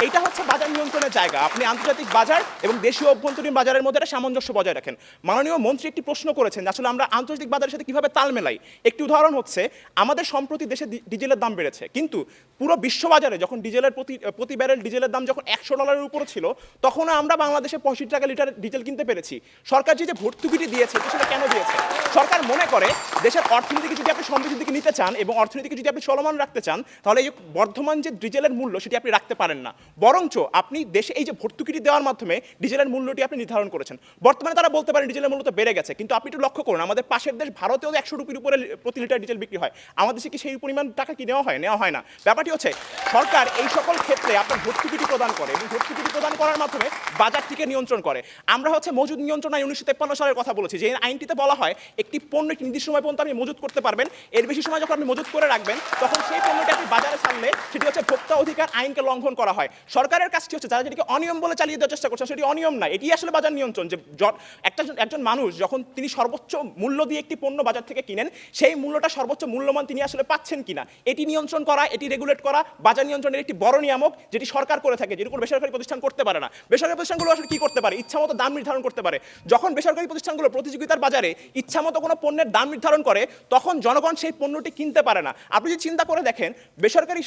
এইটা হচ্ছে বাজার নিয়ন্ত্রণের জায়গা। আপনি আন্তর্জাতিক বাজার এবং দেশীয় অভ্যন্তরীণ বাজারের মধ্যে একটা সামঞ্জস্য বজায় রাখেন। মাননীয় মন্ত্রী একটি প্রশ্ন করেছেন যে আসলে আমরা আন্তর্জাতিক বাজারের সাথে কিভাবে তাল মেলাই। একটি উদাহরণ হচ্ছে আমাদের সম্প্রতি দেশে ডিজেলের দাম বেড়েছে, কিন্তু পুরো বিশ্ববাজারে যখন ডিজেলের প্রতি ব্যারেল ডিজেলের দাম যখন $100 উপরে ছিল তখন আমরা বাংলাদেশে 65 টাকা লিটার ডিজেল কিনতে পেরেছি। সরকার যে ভর্তুকিটি দিয়েছে সেটা কেন দিয়েছে? সরকার মনে করে দেশের অর্থনীতিকে যদি আপনি সমৃদ্ধির দিকে নিতে চান এবং অর্থনীতিকে যদি আপনি চলমান রাখতে চান তাহলে এই বর্ধমান যে ডিজেলের মূল্য সেটি আপনি রাখতে পারেন না, বরঞ্চ আপনি দেশে এই যে ভর্তুকিটি দেওয়ার মাধ্যমে ডিজেলের মূল্যটি আপনি নির্ধারণ করেছেন। বর্তমানে তারা বলতে পারেন ডিজেলের মূল্য তো বেড়ে গেছে, কিন্তু আপনি একটু লক্ষ্য করুন আমাদের পাশের দেশ ভারতেও 100 রুপির উপরে প্রতি লিটার ডিজেল বিক্রি হয়। আমাদের দেশে কি সেই পরিমাণ টাকা কি নেওয়া হয় না। ব্যাপারটি হচ্ছে সরকার এই সকল ক্ষেত্রে আপনার ভর্তুকিটি প্রদান করে এবং ভর্তুকিটি প্রদান করার মাধ্যমে বাজারটিকে নিয়ন্ত্রণ করে। আমরা হচ্ছে মজুদ নিয়ন্ত্রণ আইন 1953 সালের কথা বলেছি, যে আইনটিতে বলা হয় একটি পণ্য একটি নির্দিষ্ট সময় পর্যন্ত আপনি মজুত করতে পারবেন, এর বেশি সময় যখন আপনি মজুত করে রাখবেন তখন সেই পণ্যটি আপনি বাজারে ছাড়লে সেটি হচ্ছে ভোক্তা অধিকার আইনকে লঙ্ঘন করা হয়। সরকারের কাজটি হচ্ছে যারা যেটিকে অনিয়ম বলে চালিয়ে দেওয়ার চেষ্টা করছে সেটি অনিয়ম না, এটি আসলে বাজার নিয়ন্ত্রণ। যে একজন মানুষ যখন তিনি সর্বোচ্চ মূল্য দিয়ে একটি পণ্য বাজার থেকে কিনেন সেই মূল্যটা সর্বোচ্চ মূল্যমান তিনি আসলে পাচ্ছেন কিনা এটি নিয়ন্ত্রণ করা, এটি রেগুলেট করা বাজার নিয়ন্ত্রণের একটি বড় নিয়ামক, যেটি সরকার করে থাকে, যেটি কোনো বেসরকারি প্রতিষ্ঠান করতে পারে না। বেসরকারি প্রতিষ্ঠানগুলো আসলে কি করতে পারে? ইচ্ছামতো দাম নির্ধারণ করতে পারে। যখন বেসরকারি প্রতিষ্ঠানগুলো প্রতিযোগিতার বাজারে ইচ্ছামতো কোনো পণ্যের দাম নির্ধারণ করে তখন জনগণ সেই পণ্যটি কিনতে পারে না। আপনি যদি চিন্তা করে দেখেন বেসরকারি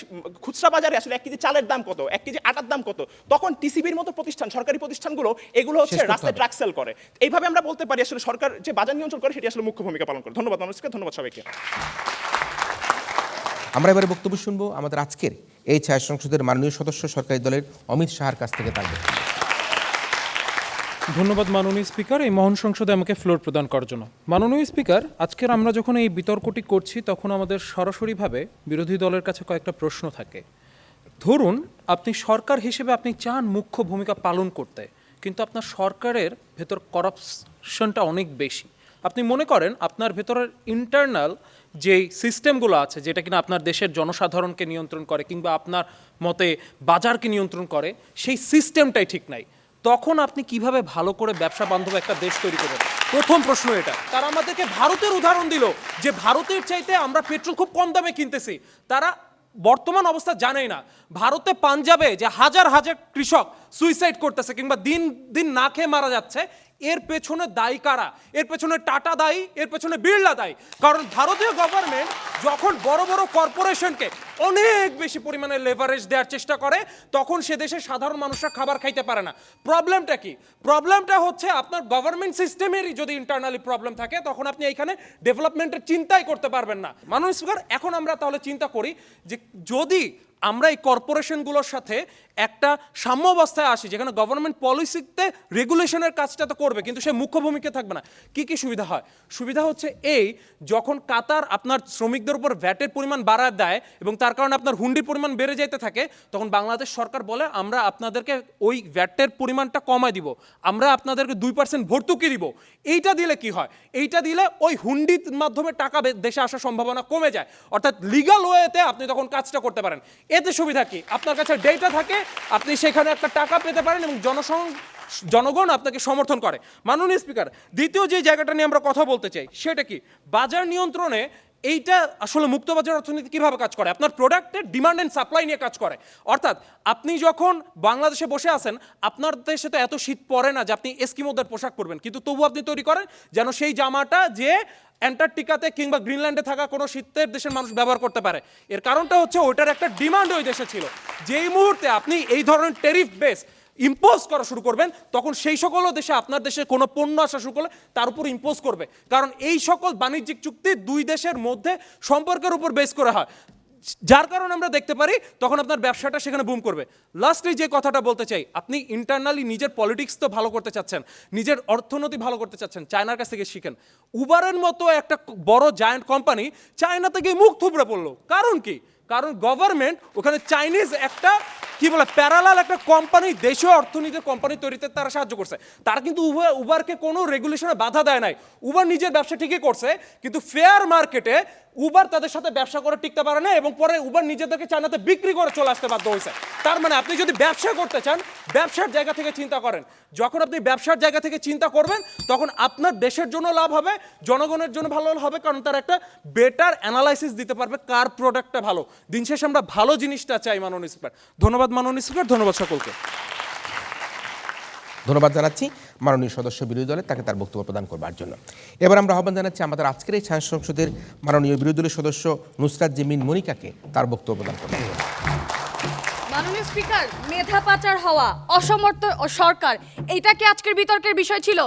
খুচরা বাজারে আসলে 1 কেজি চালের দাম কত, 1 কেজি আটার দাম কত, তখন টিসিবির মতো প্রতিষ্ঠান, সরকারি প্রতিষ্ঠানগুলো এগুলো হচ্ছে রাস্তায় ট্রাক সেল করে। এইভাবে আমরা বলতে পারি আসলে সরকার যে বাজার নিয়ন্ত্রণ করে সেটি আসলে মুখ্য ভূমিকা পালন করে। ধন্যবাদ মানুষকে, ধন্যবাদ সবাইকে। আমরা এবারে বক্তব্য শুনবো আমাদের আজকের এই ছায়া সংসদের মাননীয় সদস্য সরকারি দলের অমিত শাহর কাছ থেকে। তার ধন্যবাদ মাননীয় স্পিকার এই মহান সংসদে আমাকে ফ্লোর প্রদান করার জন্য। মাননীয় স্পিকার, আজকের আমরা যখন এই বিতর্কটি করছি তখন আমাদের সরাসরিভাবে বিরোধী দলের কাছে কয়েকটা প্রশ্ন থাকে। ধরুন আপনি সরকার হিসেবে আপনি চান মুখ্য ভূমিকা পালন করতে, কিন্তু আপনার সরকারের ভেতর করাপশনটা অনেক বেশি। আপনি মনে করেন আপনার ভেতরের ইন্টারনাল যেই সিস্টেমগুলো আছে যেটা কিনা আপনার দেশের জনসাধারণকে নিয়ন্ত্রণ করে কিংবা আপনার মতে বাজারকে নিয়ন্ত্রণ করে, সেই সিস্টেমটাই ঠিক নাই। তখন আপনি কিভাবে ভালো করে ব্যবসা বান্ধব একটা দেশ তৈরি করবেন? প্রথম প্রশ্ন এটা। তারা আমাদেরকে ভারতের উদাহরণ দিল যে ভারতের চাইতে আমরা পেট্রোল খুব কম দামে কিনতেছি। তারা বর্তমান অবস্থা জানেই না। ভারতে পাঞ্জাবে যে হাজার হাজার কৃষক সুইসাইড করতেছে কিংবা দিন দিন না খেয়ে মারা যাচ্ছে, এর পেছনে দায়ী কারা? এর পেছনে টাটা দায়ী, এর পেছনে বিড়লা দায়ী। কারণ ভারতীয় গভর্নমেন্ট যখন বড় বড় কর্পোরেশনকে অনেক বেশি পরিমাণে লেভারেজ দেওয়ার চেষ্টা করে তখন সে দেশের সাধারণ মানুষরা খাবার খাইতে পারে না। প্রবলেমটা কি? প্রবলেমটা হচ্ছে আপনার গভর্নমেন্ট সিস্টেমেরই যদি ইন্টারনালি প্রবলেম থাকে তখন আপনি এইখানে ডেভেলপমেন্টের চিন্তাই করতে পারবেন না। মাননীয় স্পিকার, এখন আমরা তাহলে চিন্তা করি যে যদি আমরা এই কর্পোরেশনগুলোর সাথে একটা সাম্য অবস্থায় আসি, যেখানে গভর্নমেন্ট পলিসিতে রেগুলেশনের কাজটা তো করবে, কিন্তু সে মুখ্য ভূমিকা থাকবে না। কি কি সুবিধা হয়? সুবিধা হচ্ছে এই, যখন কাতার আপনার শ্রমিকদের উপর ভ্যাটের পরিমাণ বাড়ায় দেয় এবং তার কারণে আপনার হুন্ডির পরিমাণ বেড়ে যেতে থাকে, তখন বাংলাদেশ সরকার বলে আমরা আপনাদেরকে ওই ভ্যাটের পরিমাণটা কমায় দিব, আমরা আপনাদেরকে 2% ভর্তুকি দিব। এইটা দিলে কি হয়? এইটা দিলে ওই হুন্ডির মাধ্যমে টাকা দেশে আসার সম্ভাবনা কমে যায়, অর্থাৎ লিগাল ওয়েতে আপনি তখন কাজটা করতে পারেন। এতে সুবিধা কি? আপনার কাছে ডেটা থাকে, আপনি সেখানে একটা টাকা পেতে পারেন এবং জনগণ আপনাকে সমর্থন করে। মাননীয় স্পিকার, দ্বিতীয় যে জায়গাটা নিয়ে আমরা কথা বলতে চাই সেটা কি, বাজার নিয়ন্ত্রণে এইটা আসলে মুক্তবাজার অর্থনীতি কিভাবে কাজ করে? আপনার প্রোডাক্টের ডিমান্ড অ্যান্ড সাপ্লাই নিয়ে কাজ করে। অর্থাৎ আপনি যখন বাংলাদেশে বসে আছেন, আপনার দেশে তো এত শীত পড়ে না যে আপনি এস্কিমোদের পোশাক পরবেন, কিন্তু তবু আপনি তৈরি করেন যেন সেই জামাটা যে অ্যান্টার্কটিকাতে কিংবা গ্রিনল্যান্ডে থাকা কোনো শীতের দেশের মানুষ ব্যবহার করতে পারে। এর কারণটা হচ্ছে ওইটার একটা ডিমান্ড ওই দেশে ছিল। যেই মুহূর্তে আপনি এই ধরনের ট্যারিফ বেস ইম্পোজ করা শুরু করবেন, তখন সেই সকল দেশে আপনার দেশে কোনো পণ্য আসা শুরু করলে তার উপর ইম্পোজ করবে, কারণ এই সকল বাণিজ্যিক চুক্তি দুই দেশের মধ্যে সম্পর্কের উপর বেস করা হয়, যার কারণে আমরা দেখতে পারি তখন আপনার ব্যবসাটা সেখানে বুম করবে। লাস্টলি যে কথাটা বলতে চাই, আপনি ইন্টারনালি নিজের পলিটিক্স তো ভালো করতে চাচ্ছেন, নিজের অর্থনীতি ভালো করতে চাচ্ছেন, চায়নার কাছ থেকে শিখেন। উবারের মতো একটা বড় জায়ান্ট কোম্পানি চায়না থেকে মুখ থুবড়ে পড়লো, কারণ কি? কারণ গভর্নমেন্ট ওখানে চাইনিজ একটা কি বলে প্যারালাল একটা কোম্পানি, দেশীয় অর্থনীতির কোম্পানি তৈরিতে তারা সাহায্য করছে। তারা কিন্তু উবারকে কোনো রেগুলেশনে বাধা দেয় নাই। উবার নিজের ব্যবসা ঠিকই করছে, কিন্তু ফেয়ার মার্কেটে উবার তাদের সাথে ব্যবসা করে টিকতে পারে না এবং পরে উবার নিজেদেরকে চায়নাতে বিক্রি করে চলে আসতে বাধ্য হয়েছে। তার মানে আপনি যদি ব্যবসা করতে চান, ব্যবসার জায়গা থেকে চিন্তা করেন। যখন আপনি ব্যবসার জায়গা থেকে চিন্তা করবেন, তখন আপনার দেশের জন্য লাভ হবে, জনগণের জন্য ভালো হবে, কারণ তারা একটা বেটার অ্যানালাইসিস দিতে পারবে কার প্রোডাক্টটা ভালো। দিন শেষে আমরা ভালো জিনিসটা চাই। মাননীয় স্পিকার, ধন্যবাদ। মাননীয় স্পিকার, ধন্যবাদ সকলকে। ধন্যবাদ জানাচ্ছি মাননীয় সদস্য বিরোধী দলে, তাকে তার বক্তব্য প্রদান করবার জন্য। এবার আমরা আহ্বান জানাচ্ছি আমাদের আজকের এই ছায়া সংসদের মাননীয় বিরোধী দলের সদস্য নুসরাত জেমিন মনিকাকে তার বক্তব্য প্রদান করবেন। মাননীয় স্পিকার, মেধা পাচার হওয়া, অসমর্থ সরকার, এইটা কি আজকের বিতর্কের বিষয় ছিল?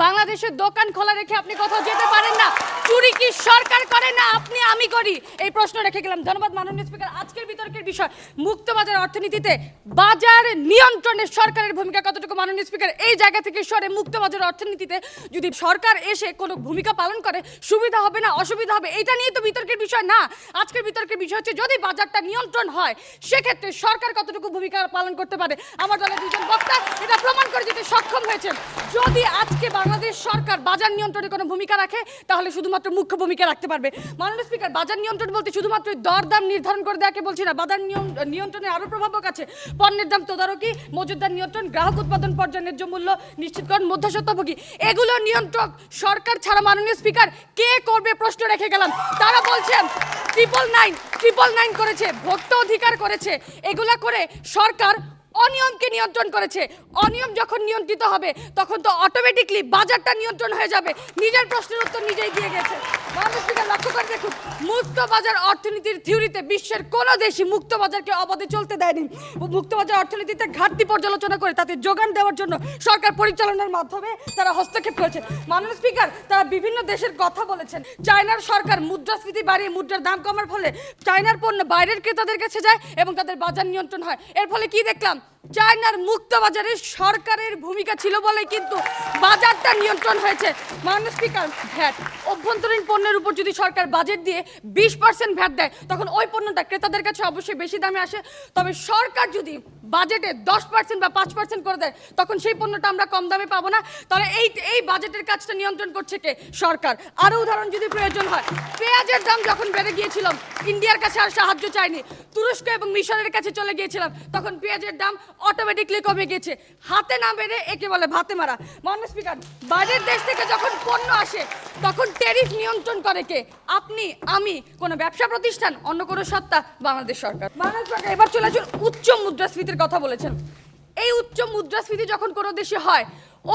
বাংলাদেশের দোকান খোলা রেখে আপনি কোথাও যেতে পারেন না। চুরি কি সরকার করে না আপনি আমি করি? এই প্রশ্ন রেখে গেলাম। ধন্যবাদ মাননীয় স্পিকার। আজকের বিতর্কের বিষয় মুক্তবাজার অর্থনীতিতে বাজার নিয়ন্ত্রণে সরকারের ভূমিকা কতটুকু? মাননীয় স্পিকার, এই জায়গা থেকে সরে মুক্তবাজার অর্থনীতিতে যদি সরকার এসে কোনো ভূমিকা পালন করে, সুবিধা হবে না অসুবিধা হবে, এটা নিয়ে তো বিতর্কের বিষয় না। আজকের বিতর্কের বিষয় হচ্ছে যদি বাজারটা নিয়ন্ত্রণ হয়, সেক্ষেত্রে সরকার কতটুকু ভূমিকা পালন করতে পারে। আমার দলের দুজন বক্তা এটা প্রমাণ করে দিতে সক্ষম হয়েছেন। যদি আজকে বাংলাদেশ সরকার বাজার নিয়ন্ত্রণে কোনো ভূমিকা রাখে, তাহলে শুধুমাত্র মুখ্য ভূমিকা রাখতে পারবে। মাননীয় স্পিকার, বাজার নিয়ন্ত্রণ বলতে শুধুমাত্র দরদাম নির্ধারণ করে দেওয়াকে বলছি না। বাজার নিয়ন্ত্রণের আরও প্রভাবক আছে। পণ্যের দাম তদারকি, মজুতদার নিয়ন্ত্রণ, গ্রাহক উৎপাদন পর্যায়ে ন্যায্য মূল্য নিশ্চিতকরণ, মধ্যস্বত্বভোগী, এগুলো নিয়ন্ত্রক সরকার ছাড়া মাননীয় স্পিকার কে করবে? প্রশ্ন রেখে গেলাম। তারা বলছেন 999 করেছে, ভোক্তা অধিকার করেছে, এগুলা করে সরকার অনিয়মকে নিয়ন্ত্রণ করেছে। অনিয়ম যখন নিয়ন্ত্রিত হবে, তখন তো অটোমেটিকলি বাজারটা নিয়ন্ত্রণ হয়ে যাবে। নিজের প্রশ্নের উত্তর নিজেই দিয়ে গেছে। মাননীয় স্পিকার, লক্ষ্য করে দেখুন, মুক্ত বাজার অর্থনীতির থিওরিতে বিশ্বের কোনো দেশই মুক্ত বাজারকে অবাধে চলতে দেয়নি। মুক্ত বাজার অর্থনীতিতে ঘাটতি পর্যালোচনা করে তাতে যোগান দেওয়ার জন্য সরকার পরিচালনার মাধ্যমে তারা হস্তক্ষেপ করেছে। মাননীয় স্পিকার, তারা বিভিন্ন দেশের কথা বলেছেন। চায়নার সরকার মুদ্রাস্ফীতি বাড়িয়ে মুদ্রার দাম কমার ফলে চায়নার পণ্য বাইরের ক্রেতাদের কাছে যায় এবং তাদের বাজার নিয়ন্ত্রণ হয়। এর ফলে কি দেখলাম? চায়নার মুক্ত বাজারে সরকারের ভূমিকা ছিল বলে কিন্তু বাজারটা নিয়ন্ত্রণ হয়েছে। মাননীয় স্পিকার, ভ্যাট, অভ্যন্তরীণ পণ্যের উপর যদি সরকার বাজেট দিয়ে 20% ভ্যাট দেয়, তখন ওই পণ্যটা ক্রেতাদের কাছে অবশ্যই বেশি দামে আসে। তবে সরকার যদি বাজেটে 10% বা 5% করে দেয়, তখন সেই পণ্যটা আমরা কম দামে পাবো না। তাহলে এই বাজেটের কাজটা নিয়ন্ত্রণ করছে কে? সরকার। আরও উদাহরণ যদি প্রয়োজন হয়, পেঁয়াজের দাম যখন বেড়ে গিয়েছিলাম, ইন্ডিয়ার কাছে আর সাহায্য চাইনি, তুরস্ক এবং মিশরের কাছে চলে গিয়েছিলাম, তখন পেঁয়াজের দাম অটোমেটিকলি কমে গিয়েছে। হাতে না বেড়ে একে বলে ভাতে মারা। মাননীয় স্পিকার, বাইরের দেশ থেকে যখন পণ্য আসে, তখন ট্যারিফ নিয়ন্ত্রণ করে কে? আপনি, আমি, কোনো ব্যবসা প্রতিষ্ঠান, অন্য কোনো সত্তা? বাংলাদেশ সরকার। মাননীয় স্পিকার, এবার চলে আসুন উচ্চ মুদ্রাস্ফীতির কথা বলেছেন। এই উচ্চ মুদ্রাস্ফীতি যখন কোনো দেশে হয়,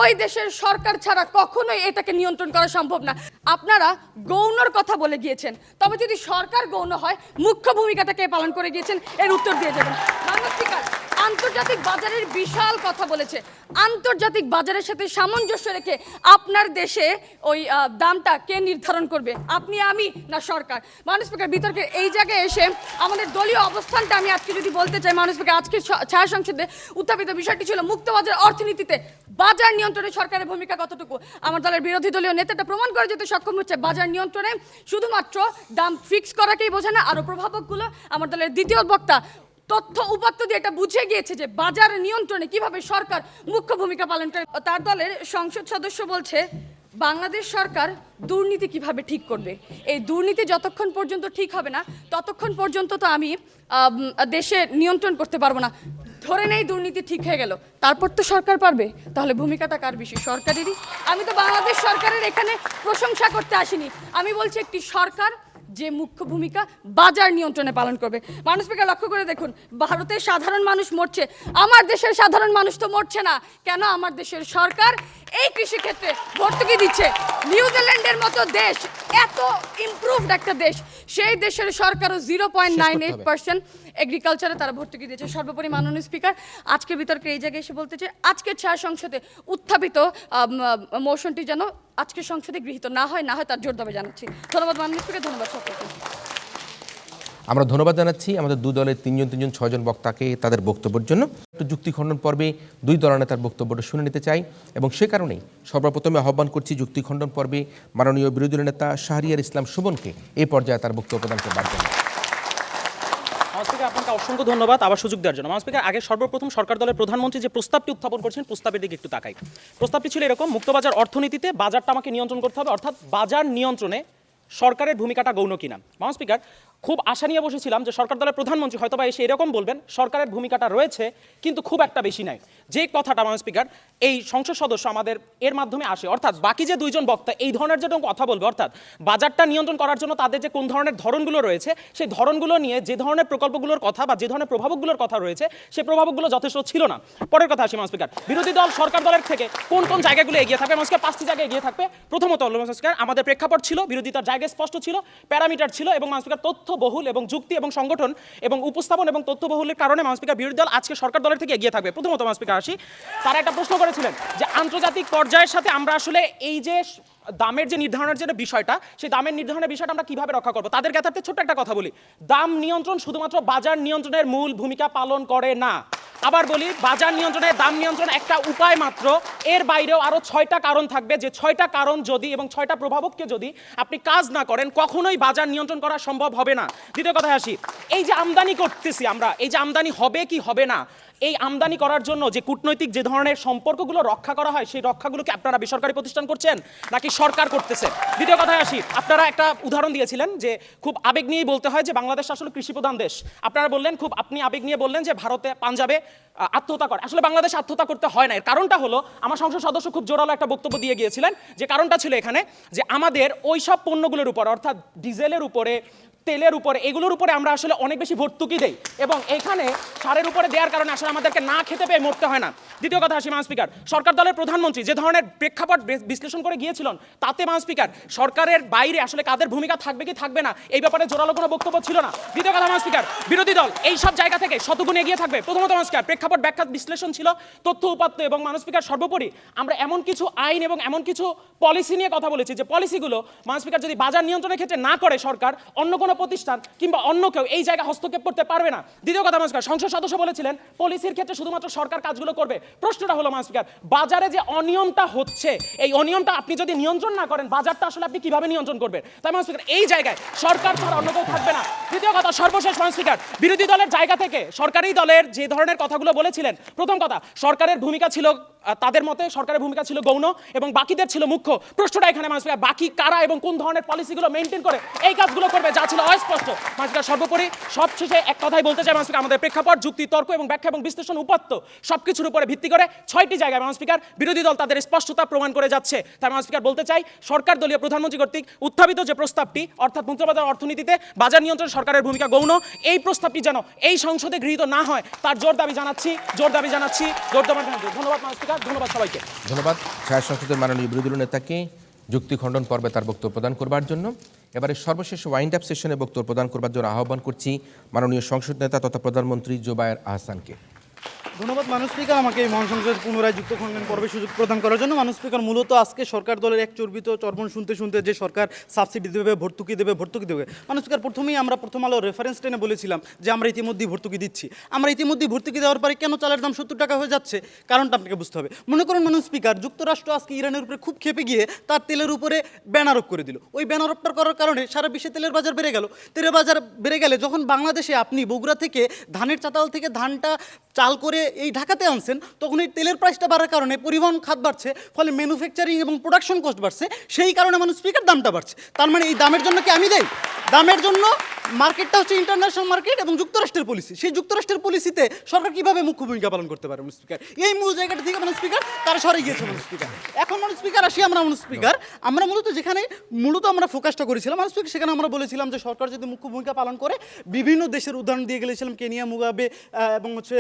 ওই দেশের সরকার ছাড়া কখনোই এটাকে নিয়ন্ত্রণ করা সম্ভব না। আপনারা গৌণর কথা বলে গিয়েছেন, তবে যদি সরকার গৌণ হয়, মুখ্য ভূমিকাটাকে পালন করে গিয়েছেন, এর উত্তর দিয়ে যাবেন। মাননীয় স্পিকার, আন্তর্জাতিক বাজারের বিশাল কথা বলেছে। আন্তর্জাতিক বাজারের সাথে সামঞ্জস্য রেখে আপনার দেশে ওই দামটা কে নির্ধারণ করবে? আপনি, আমি, না সরকার? মাননীয় স্পিকার, বিতর্কের এই জায়গায় এসে আমাদের দলীয় অবস্থানটা আমি আজকে যদি বলতে চাই, মাননীয় স্পিকার, আজকে ছায়া সংসদে উত্থাপিত বিষয়টি ছিল মুক্তবাজার অর্থনীতিতে বাজার নিয়ন্ত্রণে সরকারের ভূমিকা কতটুকু। আমার দলের বিরোধী দলীয় নেতাটা প্রমাণ করে যেতে সক্ষম হচ্ছে বাজার নিয়ন্ত্রণে শুধুমাত্র দাম ফিক্স করাকেই বোঝে না, আরও প্রভাবকগুলো। আমার দলের দ্বিতীয় বক্তা তথ্য উপাত্ত দিয়ে এটা বুঝে গিয়েছে যে বাজার নিয়ন্ত্রণে কিভাবে সরকার মুখ্য ভূমিকা পালন করে। তার দলের সংসদ সদস্য বলছে বাংলাদেশ সরকার দুর্নীতি কিভাবে ঠিক করবে। এই দুর্নীতি যতক্ষণ পর্যন্ত ঠিক হবে না ততক্ষণ পর্যন্ত তো আমি দেশে নিয়ন্ত্রণ করতে পারবো না। ধরে নেই দুর্নীতি ঠিক হয়ে গেল, তারপর তো সরকার পারবে। তাহলে ভূমিকাটা কার বেশি? সরকারেরই। আমি তো বাংলাদেশ সরকারের এখানে প্রশংসা করতে আসিনি, আমি বলছি একটি সরকার যে মুখ্য ভূমিকা বাজার নিয়ন্ত্রণে পালন করবে। মানুষ স্পিকার, লক্ষ্য করে দেখুন, ভারতের সাধারণ মানুষ মরছে, আমার দেশের সাধারণ মানুষ তো মরছে না কেন? আমার দেশের সরকার এই কৃষিক্ষেত্রে ভর্তুকি দিচ্ছে। নিউজিল্যান্ডের মতো দেশ, এত ইমপ্রুভড একটা দেশ, সেই দেশের সরকারও 0.98% এগ্রিকালচারে তারা ভর্তুকি দিয়েছে। সর্বোপরি মাননীয় স্পিকার, আজকে বিতর্কে এই জায়গায় এসে বলতে চাই, আজকের ছায়া সংসদে উত্থাপিত মোশনটি যেন আজকের সংসদে গৃহীত না হয় তার জোর দাবি জানাচ্ছি। ধন্যবাদ মাননীয় স্পিকার, ধন্যবাদ সকলকে। আমরা ধন্যবাদ জানাচ্ছি আমাদের দুই দলের তিনজন 6জন বক্তাকে তাদের বক্তব্যের জন্য। একটু যুক্তি খণ্ডন পর্বে দুই দলনেতার বক্তব্যটা শুনে নিতে চাই এবং সে কারণেই সর্বপ্রথমে আহ্বান করছি যুক্তি খণ্ডন পর্বে মাননীয় বিরোধী দলীয় নেতা শাহরিয়ার ইসলাম শোভনকে এই পর্যায়ে তার বক্তব্য প্রদান করবার জন্য। স্পিকার, আপনাকে অসংখ্য ধন্যবাদ আবার সুযোগ দেওয়ার জন্য। স্পিকার, আগে সর্বপ্রথম সরকার দলের প্রধানমন্ত্রী যে প্রস্তাবটি উত্থাপন করেছেন, প্রস্তাবের দিকে একটু তাকাই। প্রস্তাবটি ছিল এরকম: মুক্তবাজার অর্থনীতিতে বাজারটা আমাকে নিয়ন্ত্রণ করতে হবে, অর্থাৎ বাজার নিয়ন্ত্রণে সরকারের ভূমিকাটা গৌণ কিনা। মাননীয় স্পিকার, খুব আশা নিয়ে বসেছিলাম যে সরকার দলের প্রধানমন্ত্রী হয়তো বা এসে এরকম বলবেন সরকারের ভূমিকাটা রয়েছে কিন্তু খুব একটা বেশি নাই। যে কথাটা মাননীয় স্পিকার এই সংসদ সদস্য আমাদের এর মাধ্যমে আসে, অর্থাৎ বাকি যে দুইজন বক্তা এই ধরনের যে কথা বলবে, অর্থাৎ বাজারটা নিয়ন্ত্রণ করার জন্য তাদের যে কোন ধরনের ধরনগুলো রয়েছে, সেই ধরনগুলো নিয়ে যে ধরনের প্রকল্পগুলোর কথা বা যে ধরনের প্রভাবকগুলোর কথা রয়েছে, সেই প্রভাবকগুলো যথেষ্ট ছিল না। পরের কথা আসি মাননীয় স্পিকার, বিরোধী দল সরকার দলের থেকে কোন কোন জায়গাগুলো এগিয়ে থাকবে? মাননীয় স্পিকার, 5টি জায়গায় এগিয়ে থাকবে। প্রথমত মাননীয় স্পিকার, আমাদের প্রেক্ষাপট ছিল, বিরোধিতার জায়গা স্পষ্ট ছিল, প্যারামিটার ছিল, এবং মাননীয় স্পিকার তথ্য বহুল এবং যুক্তি এবং সংগঠন এবং উপস্থাপন এবং তথ্যবহুলের কারণে মাননীয় স্পিকার বিরোধী দল আজকে সরকার দলের থেকে এগিয়ে থাকবে। প্রথমত মাননীয় স্পিকার আসি, তারা একটা প্রশ্ন করেছিলেন যে আন্তর্জাতিক পর্যায়ের সাথে আমরা আসলে এই যে দামের যে নির্ধারণের যে বিষয়টা, সেই দামের নির্ধারণের বিষয়টা আমরা কিভাবে রক্ষা করবো। তাদের জ্ঞাতার্থে ছোট্ট একটা কথা বলি, দাম নিয়ন্ত্রণ শুধুমাত্র বাজার নিয়ন্ত্রণের মূল ভূমিকা পালন করে না। আবার বলি, বাজার নিয়ন্ত্রণে দাম নিয়ন্ত্রণ একটা উপায় মাত্র, এর বাইরেও আরো 6টা কারণ থাকবে, যে 6টা কারণ যদি এবং 6টা প্রভাবককে যদি আপনি কাজ না করেন কখনোই বাজার নিয়ন্ত্রণ করা সম্ভব হবে না। দ্বিতীয় কথায় আসি, এই যে আমদানি করতেছি আমরা, এই যে আমদানি হবে কি হবে না, এই আমদানি করার জন্য যে কূটনৈতিক যে ধরনের সম্পর্কগুলো রক্ষা করা হয়, সেই রক্ষাগুলোকে আপনারা বেসরকারি প্রতিষ্ঠান করছেন নাকি সরকার করতেছে? দ্বিতীয় কথায় আসি, আপনারা একটা উদাহরণ দিয়েছিলেন যে খুব আবেগ নিয়েই বলতে হয় যে বাংলাদেশ আসলে কৃষিপ্রধান দেশ। আপনারা বললেন, খুব আপনি আবেগ নিয়ে বললেন যে ভারতে পাঞ্জাবে আত্মহত্যা করে। আসলে বাংলাদেশ আত্মহত্যা করতে হয় না। এর কারণটা হলো, আমার সংসদ সদস্য খুব জোরালো একটা বক্তব্য দিয়ে গিয়েছিলেন, যে কারণটা ছিল এখানে যে আমাদের ওই সব পণ্যগুলোর উপর, অর্থাৎ ডিজেলের উপরে, তেলের উপরে, এগুলোর উপরে আমরা আসলে অনেক বেশি ভর্তুকি দেই এবং এখানে সারের উপরে দেওয়ার কারণে আসলে আমাদেরকে না খেতে পেয়ে মরতে হয় না। দ্বিতীয় কথা আসি মাননীয় স্পিকার, সরকার দলের প্রধানমন্ত্রী যে ধরনের প্রেক্ষাপট বিশ্লেষণ করে গিয়েছিলেন, তাতে মাননীয় স্পিকার সরকারের বাইরে আসলে কাদের ভূমিকা থাকবে কি থাকবে না এই ব্যাপারে জোরালো কোনো বক্তব্য ছিল না। দ্বিতীয় কথা মাননীয় স্পিকার, বিরোধী দল এই সব জায়গা থেকে শতগুণ এগিয়ে থাকবে। প্রথমত মাননীয় স্পিকার, প্রেক্ষাপট ব্যাখ্যা বিশ্লেষণ ছিল, তথ্য উপাত্ত, এবং মাননীয় স্পিকার সর্বোপরি আমরা এমন কিছু আইন এবং এমন কিছু পলিসি নিয়ে কথা বলেছি যে পলিসিগুলো মাননীয় স্পিকার যদি বাজার নিয়ন্ত্রণের ক্ষেত্রে না করে সরকার, অন্য কোনো প্রতিষ্ঠান কিংবা অন্য কেউ এই জায়গা হস্তক্ষেপ করতে পারবে না। দ্বিতীয় কথা মাননীয় স্পিকার, সংসদ সদস্য বলেছিলেন পলিসির ক্ষেত্রে শুধুমাত্র সরকার কাজগুলো করবে। প্রশ্নটা হলো মাননীয় স্পিকার, বাজারে যে অনিয়মটা হচ্ছে, এই অনিয়মটা আপনি যদি নিয়ন্ত্রণ না করেন, বাজারটা আসলে আপনি কিভাবে নিয়ন্ত্রণ করবেন? তাই মাননীয় স্পিকার, এই জায়গায় সরকার ছাড়া অন্য কেউ থাকবে না। তৃতীয় কথা, সর্বশেষ মাননীয় স্পিকার, বিরোধী দলের জায়গা থেকে সরকারি দলের যে ধরনের কথাগুলো বলেছিলেন, প্রথম কথা, সরকারের ভূমিকা ছিল, তাদের মতে সরকারের ভূমিকা ছিল গৌণ এবং বাকিদের ছিল মুখ্য। প্রশ্নটা এখানে মাননীয় স্পিকার, বাকি কারা এবং কোন ধরনের পলিসিগুলো মেনটেন করে এই কাজগুলো করবে, যা ছিল অস্পষ্ট। মাননীয় স্পিকার, সর্বোপরি সবশেষে এক কথাই বলতে চাই মাননীয় স্পিকার, আমাদের প্রেক্ষাপট, যুক্তি, তর্ক এবং ব্যাখ্যা এবং বিশ্লেষণ উপাত্ত সবকিছুর উপরে ভিত্তি করে 6টি জায়গায় মাননীয় স্পিকার বিরোধী দল তাদের স্পষ্টতা প্রমাণ করে যাচ্ছে। তাই মাননীয় স্পিকার বলতে চাই, সরকার দলীয় প্রধানমন্ত্রী কর্তৃক উত্থাপিত যে প্রস্তাবটি, অর্থাৎ মুক্তবাজার অর্থনীতিতে বাজার নিয়ন্ত্রণ সরকারের ভূমিকা গৌণ, এই প্রস্তাবটি যেন এই সংসদে গৃহীত না হয় তার জোর দাবি জানাচ্ছি। ধন্যবাদ মাননীয় স্পিকার, ধন্যবাদ সবাইকে। ধন্যবাদ ছায়া সংসদের মাননীয় বিরোধী দলীয় নেতাকে যুক্তি খণ্ডন পর্বে তার বক্তব্য প্রদান করবার জন্য। এবারে সর্বশেষ ওয়াইন্ড আপ সেশনে বক্তব্য প্রদান করবার জন্য আহ্বান করছি মাননীয় সংসদ নেতা তথা প্রধানমন্ত্রী জোবায়ের আহসানকে। ধন্যবাদ মাননীয় স্পিকার আমাকে এই মহান সংসদের পুনরায় যুক্ত খণ্ডন পর্বে সুযোগ প্রদান করার জন্য। মাননীয় স্পিকার, মূলত আজকে সরকার দলের এক চর্বিত চর্বণ শুনতে শুনতে যে সরকার সাবসিডি দেবে, ভর্তুকি দেবে। মাননীয় স্পিকার, প্রথমেই আমরা প্রথম আলো রেফারেন্স টেনে বলেছিলাম যে আমরা ইতিমধ্যেই ভর্তুকি দিচ্ছি। আমরা ইতিমধ্যেই ভর্তুকি দেওয়ার পরে কেন চালের দাম 70 টাকা হয়ে যাচ্ছে, কারণটা আপনাকে বুঝতে হবে। মনে করুন মাননীয় স্পিকার, যুক্তরাষ্ট্র আজকে ইরানের উপরে খুব ক্ষেপে গিয়ে তার তেলের উপরে ব্যান আরোপ করে দিল। ওই ব্যান আরোপটা করার কারণে সারা বিশ্বে তেলের বাজার বেড়ে গেল। তেলের বাজার বেড়ে গেলে যখন বাংলাদেশে আপনি বগুড়া থেকে ধানের চাতাল থেকে ধানটা চাল করে এই ঢাকাতে আনছেন, তখন এই তেলের প্রাইসটা বাড়ার কারণে পরিবহন খাত বাড়ছে, ফলে ম্যানুফ্যাকচারিং এবং প্রোডাকশন কস্ট বাড়ছে। সেই কারণে মানুষ স্পিকার দামটা বাড়ছে। তার মানে এই দামের জন্য কি আমি দেই? দামের জন্য মার্কেটটা হচ্ছে ইন্টারন্যাশনাল মার্কেট এবং যুক্তরাষ্ট্রের পলিসি। সেই যুক্তরাষ্ট্রের পলিসিতে সরকার কিভাবে মুখ্য ভূমিকা পালন করতে পারে মানুষ স্পিকার? এই মূল জায়গাটা থেকে মানুষ স্পিকার তারা সরে গিয়েছে মানুষ স্পিকার। এখন মানুষ স্পিকার আসি আমরা মানুষ স্পিকার, আমরা মূলত আমরা ফোকাসটা করেছিলাম মানুষ স্পিকার। সেখানে আমরা বলেছিলাম যে সরকার যদি মুখ্য ভূমিকা পালন করে, বিভিন্ন দেশের উদাহরণ দিয়ে গেলেছিলাম, কেনিয়া, মুগাবে এবং হচ্ছে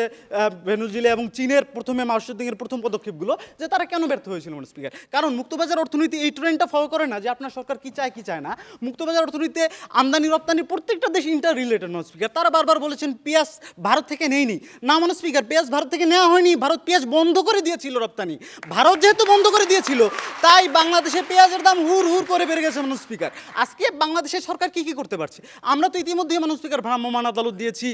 ভেনেজুয়েলা এবং চীনের প্রথমে মার্শদিংয়ের প্রথম পদক্ষেপগুলো, যে তারা কেন ব্যর্থ হয়েছিল মানুষ স্পিকার। কারণ মুক্তবাজার অর্থনীতি এই ট্রেন্ডটা ফলো করে না যে আপনার সরকার কি চায় কি চায় না। মুক্তবাজার অর্থনীতিতে আমদানি রপ্তানি প্রত্যেকটা দেশ ইন্টার রিলেটেড মানুষ স্পিকার। তারা বারবার বলেছেন পেঁয়াজ ভারত থেকে নেয়নি, না মানুষ স্পিকার, পেঁয়াজ ভারত থেকে নেওয়া হয়নি, ভারত পেঁয়াজ বন্ধ করে দিয়েছিল রপ্তানি। ভারত যেহেতু বন্ধ করে দিয়েছিল, তাই বাংলাদেশে পেঁয়াজের দাম হুর হুর করে বেড়ে গেছে মানুষ স্পিকার। আজকে বাংলাদেশের সরকার কি করতে পারছে? আমরা তো ইতিমধ্যেই মানুষ স্পিকার ভ্রাম্যমাণ আদালত দিয়েছি,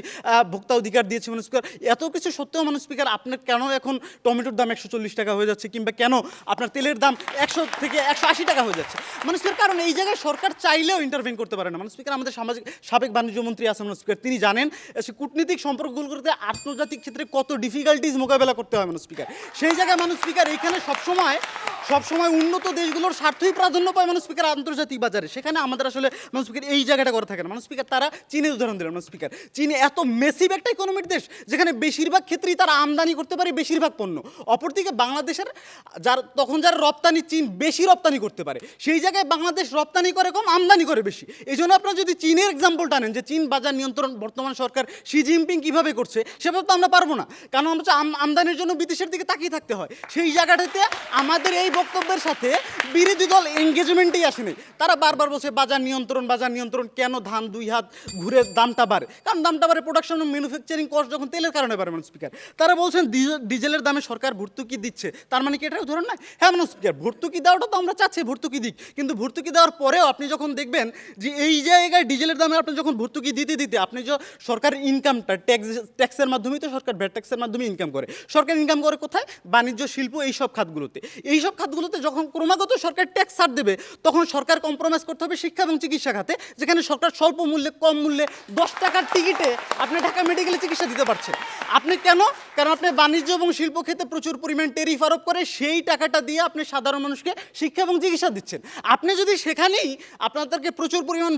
ভোক্তা অধিকার দিয়েছি মানুষ স্পিকার। এত কিছু সত্ত্বেও মানুষ স্পিকার আপনার কেন এখন টমেটোর দাম 140 টাকা হয়ে যাচ্ছে, কিংবা কেন আপনার তেলের দাম 100 থেকে 180 টাকা হয়ে যাচ্ছে মানুষ স্পিকার? কারণ এই জায়গায় সরকার চাইলেও ইন্টারভেন করতে পারে না মানুষ স্পিকার। আমাদের সাবেক বাণিজ্য মন্ত্রী আছেন মানুষ স্পিকার, তিনি জানেন কূটনীতিক সম্পর্কগুলোতে আন্তর্জাতিক ক্ষেত্রে কত ডিফিকাল্টিজ মোকাবেলা করতে হয় মানুষ স্পিকার। সেই জায়গায় মানুষ স্পিকার এইখানে সবসময় উন্নত দেশগুলোর স্বার্থই প্রাধান্য পায় মানুষ স্পিকার আন্তর্জাতিক বাজারে। সেখানে আমাদের আসলে মানুষ স্পিকার এই জায়গাটা করে থাকে না মানুষ স্পিকার। তারা চীনের উদাহরণ দিলেন মানুষ স্পিকার। চীন এত মেসিভ একটা ইকোনমিক দেশ, যেখানে বেশিরভাগ ক্ষেত্রেই তারা আমদানি করতে পারে বেশিরভাগ পণ্য। অপরদিকে বাংলাদেশের যারা রপ্তানি, চীন বেশি রপ্তানি করতে পারে, সেই জায়গায় বাংলাদেশ রপ্তানি করে কম, আমদানি করে বেশি। এই জন্য আপনারা যদি চীনের এক্সাম্পলটা নেন, যে চীন বাজার নিয়ন্ত্রণ বর্তমান সরকার শি জিনপিং কীভাবে করছে, সেভাবে তো আমরা পারবো না। কারণ আমরা আমদানির জন্য বিদেশের দিকে তাকিয়ে থাকতে হয়। সেই জায়গাটাতে আমাদের এই বক্তব্যের সাথে বিরোধী দল এঙ্গেজমেন্টেই আসেনি। তারা বারবার বলছে বাজার নিয়ন্ত্রণ। কেন ধান 2 হাত ঘুরে দামটা বাড়ে? কারণ দামটা বাড়ে প্রোডাকশন ও ম্যানুফ্যাকচারিং কস্ট যখন তেলের কারণে বাড়ে মানুষ স্পিকার। তারা বলছেন ডিজেলের দামে সরকার ভর্তুকি দিচ্ছে, তার মানে কি এটা উদাহরণ নয়? হ্যাঁ মানুষ স্পিকার, ভর্তুকি দেওয়াটা তো আমরা চাচ্ছি ভর্তুকি দিক, কিন্তু ভর্তুকি দেওয়ার পরেও আপনি যখন দেখবেন যে এই জায়গায় ডিজেলের দামে আপনি যখন ভর্তুকি দিতে আপনি যে সরকারের ইনকামটা ট্যাক্সের মাধ্যমেই তো সরকার ভ্যাট ট্যাক্সের মাধ্যমে ইনকাম করে। সরকার ইনকাম করে কোথায়? বাণিজ্য, শিল্প, এইসব খাতগুলোতে যখন ক্রমাগত সরকার ট্যাক্স ছাড় দেবে, তখন সরকার কম্প্রোমাইজ করতে হবে শিক্ষা এবং চিকিৎসা খাতে, যেখানে সরকার স্বল্প মূল্যে, কম মূল্যে 10 টাকার টিকিটে আপনি ঢাকা মেডিকেলে চিকিৎসা দিতে পারছেন। আপনি কেন? কারণ আপনি বাণিজ্য এবং শিল্প ক্ষেত্রে প্রচুর পরিমাণ ট্যারিফ আরোপ করে সেই টাকাটা দিয়ে আপনি সাধারণ মানুষকে শিক্ষা এবং চিকিৎসা দিচ্ছেন। আপনি যদি সেখানেই আপনাদেরকে প্রচুর পরিমাণ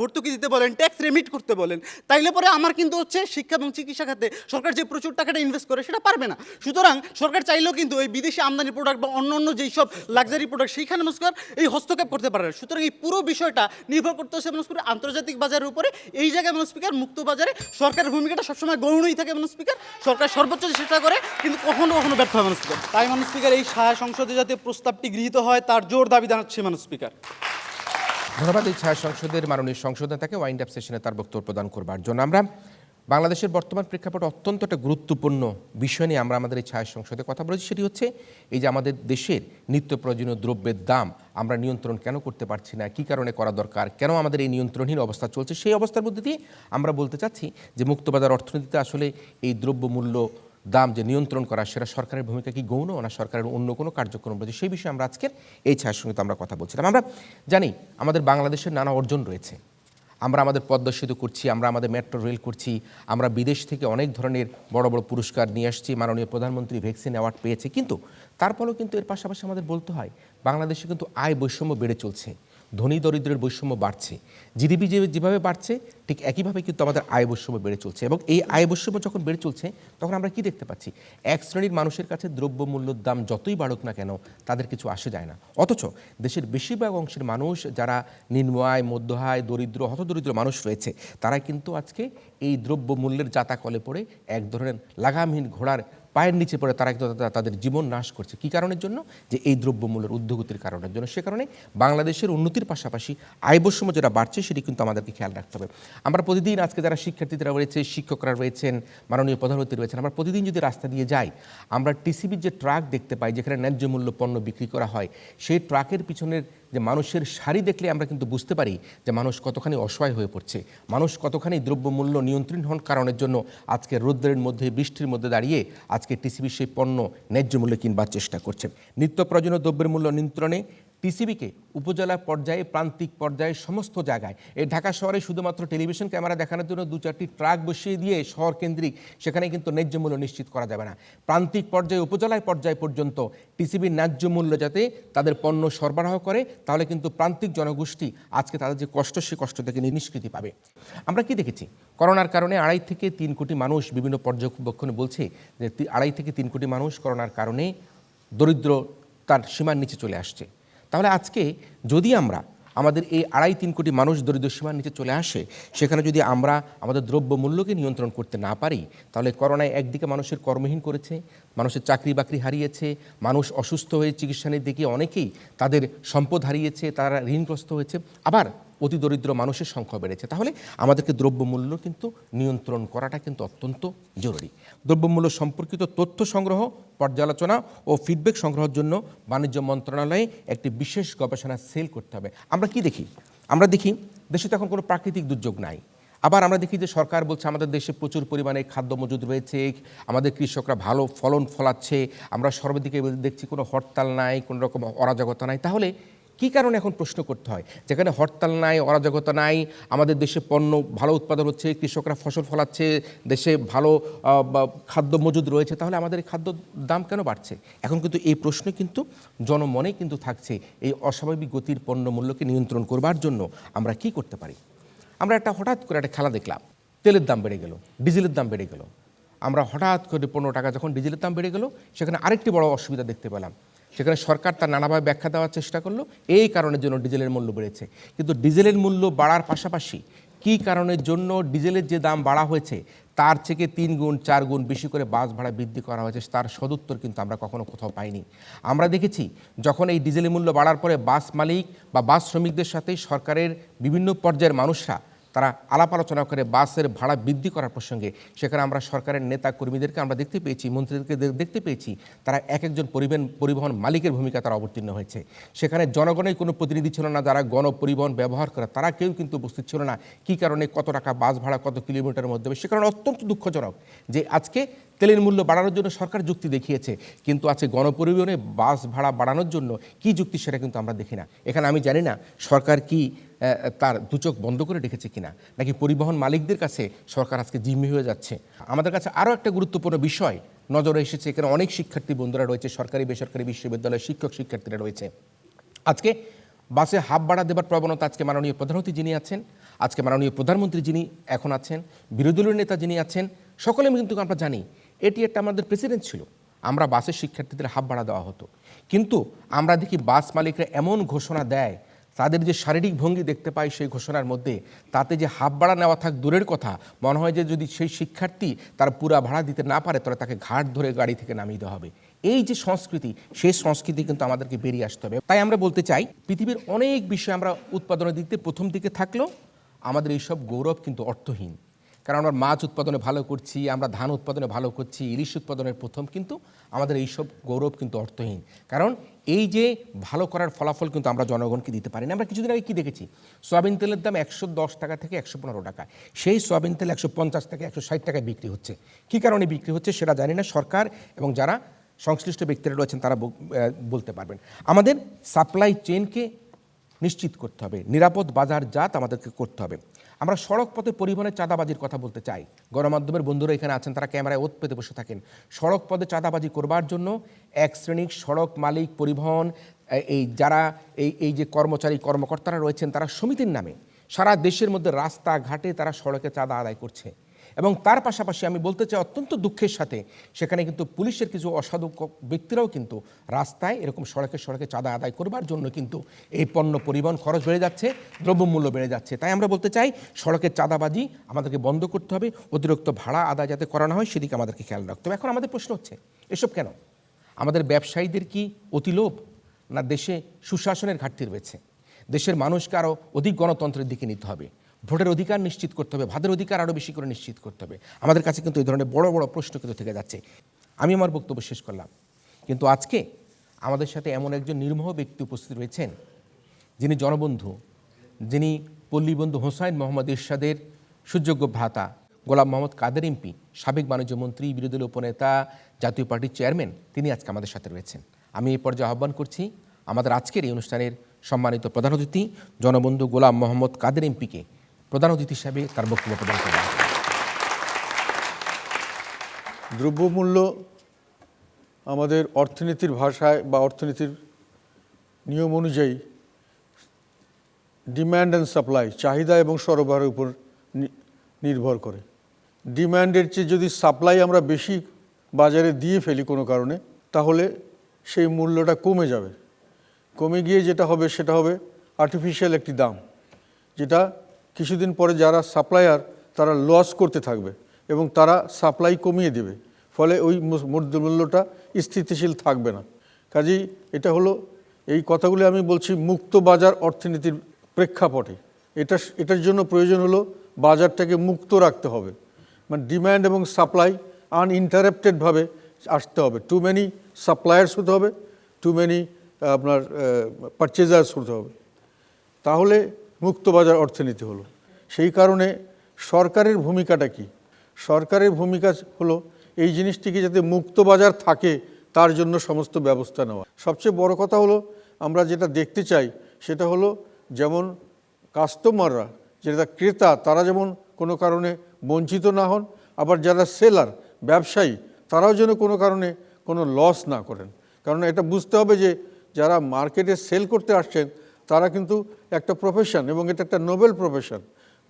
ভর্তুকি দিতে বলেন, ট্যাক্স রেমিট করতে বলেন, তাইলে পরে আমার কিন্তু হচ্ছে শিক্ষা এবং চিকিৎসা খাতে সরকার যে প্রচুর টাকাটা ইনভেস্ট করে সেটা পারবে না। সুতরাং সরকার চাইলেও কিন্তু এই বিদেশি আমদানি প্রোডাক্ট বা অন্য যেই সব লাক্সারি প্রোডাক্ট, সেইখানে মানুষকে এই হস্তক্ষেপ করতে পারে না। সুতরাং এই পুরো বিষয়টা নির্ভর করতে হচ্ছে মানুষ আন্তর্জাতিক বাজারের উপরে। এই জায়গায় মানুষ স্পিকার মুক্ত বাজারে সরকারের ভূমিকাটা সবসময় গৌণই থাকে মানুষ স্পিকার। সরকার সর্বোচ্চ চেষ্টা করে, কিন্তু কখনো ব্যর্থ হয় মানুষ স্পিকার। তাই মানুষ স্পিকার এই সংসদে যাতে প্রস্তাবটি গৃহীত হয় তার জোর দাবি জানাচ্ছে মানুষ স্পিকার। ধন্যবাদ এই ছায়া সংসদের মাননীয় সংসদ নেতাকে ওয়াইন্ড আপ সেশনে তার বক্তব্য প্রদান করবার জন্য। আমরা বাংলাদেশের বর্তমান প্রেক্ষাপট অত্যন্ত একটা গুরুত্বপূর্ণ বিষয় নিয়ে আমরা আমাদের এই ছায়া সংসদে কথা বলেছি। সেটি হচ্ছে এই যে আমাদের দেশের নিত্য প্রয়োজনীয় দ্রব্যের দাম আমরা নিয়ন্ত্রণ কেন করতে পারছি না, কী কারণে করা দরকার, কেন আমাদের এই নিয়ন্ত্রণহীন অবস্থা চলছে। সেই অবস্থার মধ্যে দিয়ে আমরা বলতে চাচ্ছি যে মুক্তবাজার অর্থনীতিতে আসলে এই দ্রব্যমূল্য দাম যে নিয়ন্ত্রণ করা, সেটা সরকারের ভূমিকা কি গৌণ, না সরকারের অন্য কোনো কার্যক্রম রয়েছে, সেই বিষয়ে আমরা আজকের এই ছায়ার সঙ্গে আমরা কথা বলছিলাম। আমরা জানি আমাদের বাংলাদেশের নানা অর্জন রয়েছে। আমরা আমাদের পদ্মা সেতু করছি, আমরা আমাদের মেট্রো রেল করছি, আমরা বিদেশ থেকে অনেক ধরনের বড় বড় পুরস্কার নিয়ে আসছি, মাননীয় প্রধানমন্ত্রী ভ্যাকসিন অ্যাওয়ার্ড পেয়েছে। কিন্তু তারপরেও কিন্তু এর পাশাপাশি আমাদের বলতে হয় বাংলাদেশে কিন্তু আয় বৈষম্য বেড়ে চলছে, ধনী দরিদ্রের বৈষম্য বাড়ছে, জিডিপি যেভাবে বাড়ছে ঠিক একইভাবে কিন্তু আমাদের আয় বৈষম্য বেড়ে চলছে। এবং এই আয় বৈষম্য যখন বেড়ে চলছে তখন আমরা কি দেখতে পাচ্ছি? এক শ্রেণীর মানুষের কাছে দ্রব্যমূল্যের দাম যতই বাড়ুক না কেন তাদের কিছু আসে যায় না, অথচ দেশের বেশিরভাগ অংশের মানুষ যারা নিম্ন আয়, মধ্য আয়, দরিদ্র, হতদরিদ্র মানুষ রয়েছে, তারা কিন্তু আজকে এই দ্রব্যমূল্যের জাতাকলে পড়ে এক ধরনের লাগামহীন ঘোড়ার পায়ের নিচে পড়ে তারা কিন্তু তাদের জীবন নাশ করছে। কী কারণের জন্য? যে এই দ্রব্যমূল্যের ঊর্ধ্বগতির কারণের জন্য। সে কারণে বাংলাদেশের উন্নতির পাশাপাশি আয় বৈষম্য যেটা বাড়ছে সেটি কিন্তু আমাদেরকে খেয়াল রাখতে হবে। আমরা প্রতিদিন আজকে যারা শিক্ষার্থীরা রয়েছে, শিক্ষকরা রয়েছেন, মাননীয় প্রধানমন্ত্রী রয়েছেন, আমরা প্রতিদিন যদি রাস্তা দিয়ে যাই আমরা টিসিবির যে ট্রাক দেখতে পাই যেখানে ন্যায্য মূল্য পণ্য বিক্রি করা হয়, সেই ট্রাকের পিছনের যে মানুষের সারি দেখলে আমরা কিন্তু বুঝতে পারি যে মানুষ কতখানি অসহায় হয়ে পড়ছে, মানুষ কতখানি দ্রব্যমূল্য নিয়ন্ত্রণ হওয়ার কারণের জন্য আজকে রৌদ্রের মধ্যে বৃষ্টির মধ্যে দাঁড়িয়ে আজকে টিসিবি সেই পণ্য ন্যায্য মূল্যে কিনবার চেষ্টা করছে। নিত্য প্রয়োজনীয় দ্রব্যের মূল্য নিয়ন্ত্রণে টিসিবিকে উপজেলা পর্যায়ে, প্রান্তিক পর্যায়ে সমস্ত জায়গায়, এই ঢাকা শহরে শুধুমাত্র টেলিভিশন ক্যামেরা দেখানোর জন্য 2-4টি ট্রাক বসিয়ে দিয়ে শহর কেন্দ্রিক সেখানে কিন্তু ন্যায্য মূল্য নিশ্চিত করা যাবে না। প্রান্তিক পর্যায়ে, উপজেলায় পর্যায় পর্যন্ত টিসিবির ন্যায্য মূল্য যাতে তাদের পণ্য সরবরাহ করে, তাহলে কিন্তু প্রান্তিক জনগোষ্ঠী আজকে তাদের যে কষ্ট, সে কষ্ট থেকে নিষ্কৃতি পাবে। আমরা কি দেখেছি? করোনার কারণে 2.5 থেকে 3 কোটি মানুষ, বিভিন্ন পর্যবেক্ষণে বলছে যে 2.5 থেকে 3 কোটি মানুষ করোনার কারণে দরিদ্র তার সীমার নিচে চলে আসছে। তাহলে আজকে যদি আমরা আমাদের এই 2.5-3 কোটি মানুষ দরিদ্র সীমার নিচে চলে আসে, সেখানে যদি আমরা আমাদের দ্রব্যমূল্যকে নিয়ন্ত্রণ করতে না পারি, তাহলে করোনায় একদিকে মানুষের কর্মহীন করেছে, মানুষের চাকরি বাকরি হারিয়েছে, মানুষ অসুস্থ হয়ে চিকিৎসা নিতে দিকে অনেকেই তাদের সম্পদ হারিয়েছে, তারা ঋণগ্রস্ত হয়েছে, আবার অতি দরিদ্র মানুষের সংখ্যা বেড়েছে। তাহলে আমাদেরকে দ্রব্যমূল্য কিন্তু নিয়ন্ত্রণ করাটা কিন্তু অত্যন্ত জরুরি। দ্রব্যমূল্য সম্পর্কিত তথ্য সংগ্রহ, পর্যালোচনা ও ফিডব্যাক সংগ্রহের জন্য বাণিজ্য মন্ত্রণালয়ে একটি বিশেষ গবেষণা সেল করতে হবে। আমরা কি দেখি? আমরা দেখি দেশে তো এখন কোনো প্রাকৃতিক দুর্যোগ নাই। আবার আমরা দেখি যে সরকার বলছে আমাদের দেশে প্রচুর পরিমাণে খাদ্য মজুদ রয়েছে, আমাদের কৃষকরা ভালো ফলন ফলাচ্ছে, আমরা সর্বদিকে দেখছি কোনো হরতাল নাই, কোনো রকম অরাজকতা নাই। তাহলে কী কারণে এখন প্রশ্ন করতে হয়? যেখানে হরতাল নাই, অরাজকতা নাই, আমাদের দেশে পণ্য ভালো উৎপাদন হচ্ছে, কৃষকরা ফসল ফলাচ্ছে, দেশে ভালো খাদ্য মজুদ রয়েছে, তাহলে আমাদের এই খাদ্য দাম কেন বাড়ছে? এখন কিন্তু এই প্রশ্ন কিন্তু জনমনে কিন্তু থাকছে। এই অস্বাভাবিক গতির পণ্য মূল্যকে নিয়ন্ত্রণ করবার জন্য আমরা কি করতে পারি? আমরা হঠাৎ করে একটা খেলা দেখলাম, তেলের দাম বেড়ে গেল, ডিজেলের দাম বেড়ে গেল। আমরা হঠাৎ করে 15 টাকা যখন ডিজেলের দাম বেড়ে গেল, সেখানে আরেকটি বড় অসুবিধা দেখতে পেলাম। সেখানে সরকার তার নানাভাবে ব্যাখ্যা দেওয়ার চেষ্টা করলো, এই কারণের জন্য ডিজেলের মূল্য বেড়েছে। কিন্তু ডিজেলের মূল্য বাড়ার পাশাপাশি কী কারণের জন্য ডিজেলের যে দাম বাড়া হয়েছে তার থেকে 3 গুণ 4 গুণ বেশি করে বাস ভাড়া বৃদ্ধি করা হয়েছে, তার সদুত্তর কিন্তু আমরা কখনো কোথাও পাইনি। আমরা দেখেছি যখন এই ডিজেলের মূল্য বাড়ার পরে বাস মালিক বা বাস শ্রমিকদের সাথে সরকারের বিভিন্ন পর্যায়ের মানুষরা তারা আলাপ আলোচনা করে বাসের ভাড়া বৃদ্ধি করার প্রসঙ্গে সেখানে আমরা সরকারের নেতা কর্মীদেরকে আমরা দেখতে পেয়েছি, মন্ত্রীদেরকে দেখতে পেয়েছি, তারা এক একজন পরিবহন মালিকের ভূমিকা তারা অবতীর্ণ হয়েছে। সেখানে জনগণের কোনো প্রতিনিধি ছিল না, যারা গণপরিবহন ব্যবহার করে তারা কেউ কিন্তু উপস্থিত ছিল না। কী কারণে, কত টাকা বাস ভাড়া, কত কিলোমিটারের মধ্যে, সে কারণে অত্যন্ত দুঃখজনক যে আজকে তেলের মূল্য বাড়ানোর জন্য সরকার যুক্তি দেখিয়েছে, কিন্তু আছে গণপরিবহনে বাস ভাড়া বাড়ানোর জন্য কি যুক্তি সেটা কিন্তু আমরা দেখি না। এখানে আমি জানি না সরকার কি তার দুচোখ বন্ধ করে রেখেছে কিনা, নাকি পরিবহন মালিকদের কাছে সরকার আজকে জিম্মি হয়ে যাচ্ছে। আমাদের কাছে আরও একটা গুরুত্বপূর্ণ বিষয় নজরে এসেছে, এখানে অনেক শিক্ষার্থী বন্ধুরা রয়েছে, সরকারি বেসরকারি বিশ্ববিদ্যালয়ের শিক্ষক শিক্ষার্থীরা রয়েছে। আজকে বাসে হাফ ভাড়া দেবার প্রবণতা আজকে মাননীয় প্রধানমন্ত্রী যিনি আছেন, আজকে মাননীয় প্রধানমন্ত্রী যিনি এখন আছেন, বিরোধী দলের নেতা যিনি আছেন, সকলে কিন্তু আমরা জানি এটি একটা আমাদের প্রেসিডেন্ট ছিল, আমরা বাসের শিক্ষার্থীদের হাফ ভাড়া দেওয়া হতো। কিন্তু আমরা দেখি বাস মালিকরা এমন ঘোষণা দেয়, তাদের যে শারীরিক ভঙ্গি দেখতে পাই সেই ঘোষণার মধ্যে, তাতে যে হাফ ভাড়া নেওয়া থাক দূরের কথা, মনে হয় যে যদি সেই শিক্ষার্থী তার পুরা ভাড়া দিতে না পারে তাহলে তাকে ঘাট ধরে গাড়ি থেকে নামিয়ে দেওয়া হবে। এই যে সংস্কৃতি, সেই সংস্কৃতি কিন্তু আমাদেরকে বেরিয়ে আসতে হবে। তাই আমরা বলতে চাই, পৃথিবীর অনেক বিষয় আমরা উৎপাদনের দিক দিয়ে প্রথম দিকে থাকলেও আমাদের এইসব গৌরব কিন্তু অর্থহীন। কারণ আমরা মাছ উৎপাদনে ভালো করছি, আমরা ধান উৎপাদনে ভালো করছি, ইলিশ উৎপাদনের প্রথম, কিন্তু আমাদের এইসব গৌরব কিন্তু অর্থহীন। কারণ এই যে ভালো করার ফলাফল কিন্তু আমরা জনগণকে দিতে পারি না। আমরা কিছুদিন আগে কী দেখেছি, সয়াবিন তেলের দাম 110 টাকা থেকে 115 টাকা, সেই সয়াবিন তেল 150 থেকে 160 টাকায় বিক্রি হচ্ছে। কী কারণে বিক্রি হচ্ছে সেটা জানি না, সরকার এবং যারা সংশ্লিষ্ট ব্যক্তিরা রয়েছেন তারা বলতে পারবেন। আমাদের সাপ্লাই চেইনকে নিশ্চিত করতে হবে, নিরাপদ বাজারজাত আমাদেরকে করতে হবে। আমরা সড়ক পথে পরিবহনের চাঁদাবাজির কথা বলতে চাই। গণমাধ্যমের বন্ধুরা এখানে আছেন, তারা ক্যামেরায় ওত পেতে বসে থাকেন। সড়ক পথে চাঁদাবাজি করবার জন্য এক শ্রেণীর সড়ক মালিক, পরিবহন এই যারা এই যে কর্মচারী কর্মকর্তারা রয়েছেন, তারা সমিতির নামে সারা দেশের মধ্যে রাস্তাঘাটে তারা সড়কে চাঁদা আদায় করছে এবং তার পাশাপাশি আমি বলতে চাই অত্যন্ত দুঃখের সাথে সেখানে কিন্তু পুলিশের কিছু অসাধু ব্যক্তিরাও কিন্তু রাস্তায় এরকম সড়কে চাঁদা আদায় করবার জন্য কিন্তু এই পণ্য পরিবহন খরচ বেড়ে যাচ্ছে, দ্রব্যমূল্য বেড়ে যাচ্ছে। তাই আমরা বলতে চাই সড়কের চাঁদাবাজি আমাদেরকে বন্ধ করতে হবে, অতিরিক্ত ভাড়া আদায় যাতে করা না হয় সেদিকে আমাদেরকে খেয়াল রাখতে হবে। এখন আমাদের প্রশ্ন হচ্ছে এসব কেন? আমাদের ব্যবসায়ীদের কি অতিলোভ, না দেশে সুশাসনের ঘাটতি রয়েছে? দেশের মানুষকে আরও অধিক গণতন্ত্রের দিকে নিতে হবে, ভোটের অধিকার নিশ্চিত করতে হবে, ভাতের অধিকার আরও বেশি করে নিশ্চিত করতে হবে। আমাদের কাছে কিন্তু এই ধরনের বড় বড় প্রশ্ন কিন্তু থেকে যাচ্ছে। আমি আমার বক্তব্য শেষ করলাম, কিন্তু আজকে আমাদের সাথে এমন একজন নির্মোহ ব্যক্তি উপস্থিত রয়েছেন যিনি জনবন্ধু, যিনি পল্লীবন্ধু হোসাইন মোহাম্মদ এরশাদের সুযোগ্য ভ্রাতা, গোলাম মোহাম্মদ কাদের এমপি, সাবেক বাণিজ্য মন্ত্রী, বিরোধী দলীয় উপনেতা, জাতীয় পার্টির চেয়ারম্যান, তিনি আজকে আমাদের সাথে রয়েছেন। আমি এই পর্যায়ে আহ্বান করছি আমাদের আজকের এই অনুষ্ঠানের সম্মানিত প্রধান অতিথি জনবন্ধু গোলাম মোহাম্মদ কাদের এমপিকে প্রধান অতিথি হিসাবে তার বক্তব্য প্রদান করবেন। দ্রব্যমূল্য আমাদের অর্থনীতির ভাষায় বা অর্থনীতির নিয়ম অনুযায়ী ডিম্যান্ড অ্যান্ড সাপ্লাই, চাহিদা এবং সরবরাহের উপর নির্ভর করে। ডিম্যান্ডের চেয়ে যদি সাপ্লাই আমরা বেশি বাজারে দিয়ে ফেলি কোনো কারণে, তাহলে সেই মূল্যটা কমে যাবে। কমে গিয়ে যেটা হবে সেটা হবে আর্টিফিশিয়াল একটি দাম, যেটা কিছুদিন পরে যারা সাপ্লায়ার তারা লস করতে থাকবে এবং তারা সাপ্লাই কমিয়ে দেবে, ফলে ওই মূল্যটা স্থিতিশীল থাকবে না। কাজেই এটা হলো, এই কথাগুলি আমি বলছি মুক্ত বাজার অর্থনীতির প্রেক্ষাপটে। এটার জন্য প্রয়োজন হলো বাজারটাকে মুক্ত রাখতে হবে, মানে ডিম্যান্ড এবং সাপ্লাই আনইন্টারাপ্টেডভাবে আসতে হবে। টু মেনি সাপ্লায়ার্স হতে হবে, টু মেনি আপনার পারচেজার্স হতে হবে, তাহলে মুক্তবাজার অর্থনীতি হলো। সেই কারণে সরকারের ভূমিকাটা কি? সরকারের ভূমিকা হলো এই জিনিসটিকে যাতে মুক্তবাজার থাকে তার জন্য সমস্ত ব্যবস্থা নেওয়া। সবচেয়ে বড় কথা হলো আমরা যেটা দেখতে চাই সেটা হলো যেমন কাস্টমাররা, যেটা ক্রেতা, তারা যেমন কোনো কারণে বঞ্চিত না হন, আবার যারা সেলার ব্যবসায়ী তারাও যেন কোনো কারণে কোনো লস না করেন। কারণ এটা বুঝতে হবে যে যারা মার্কেটে সেল করতে আসছেন তারা কিন্তু একটা প্রফেশন, এবং এটা একটা নোবেল প্রফেশন।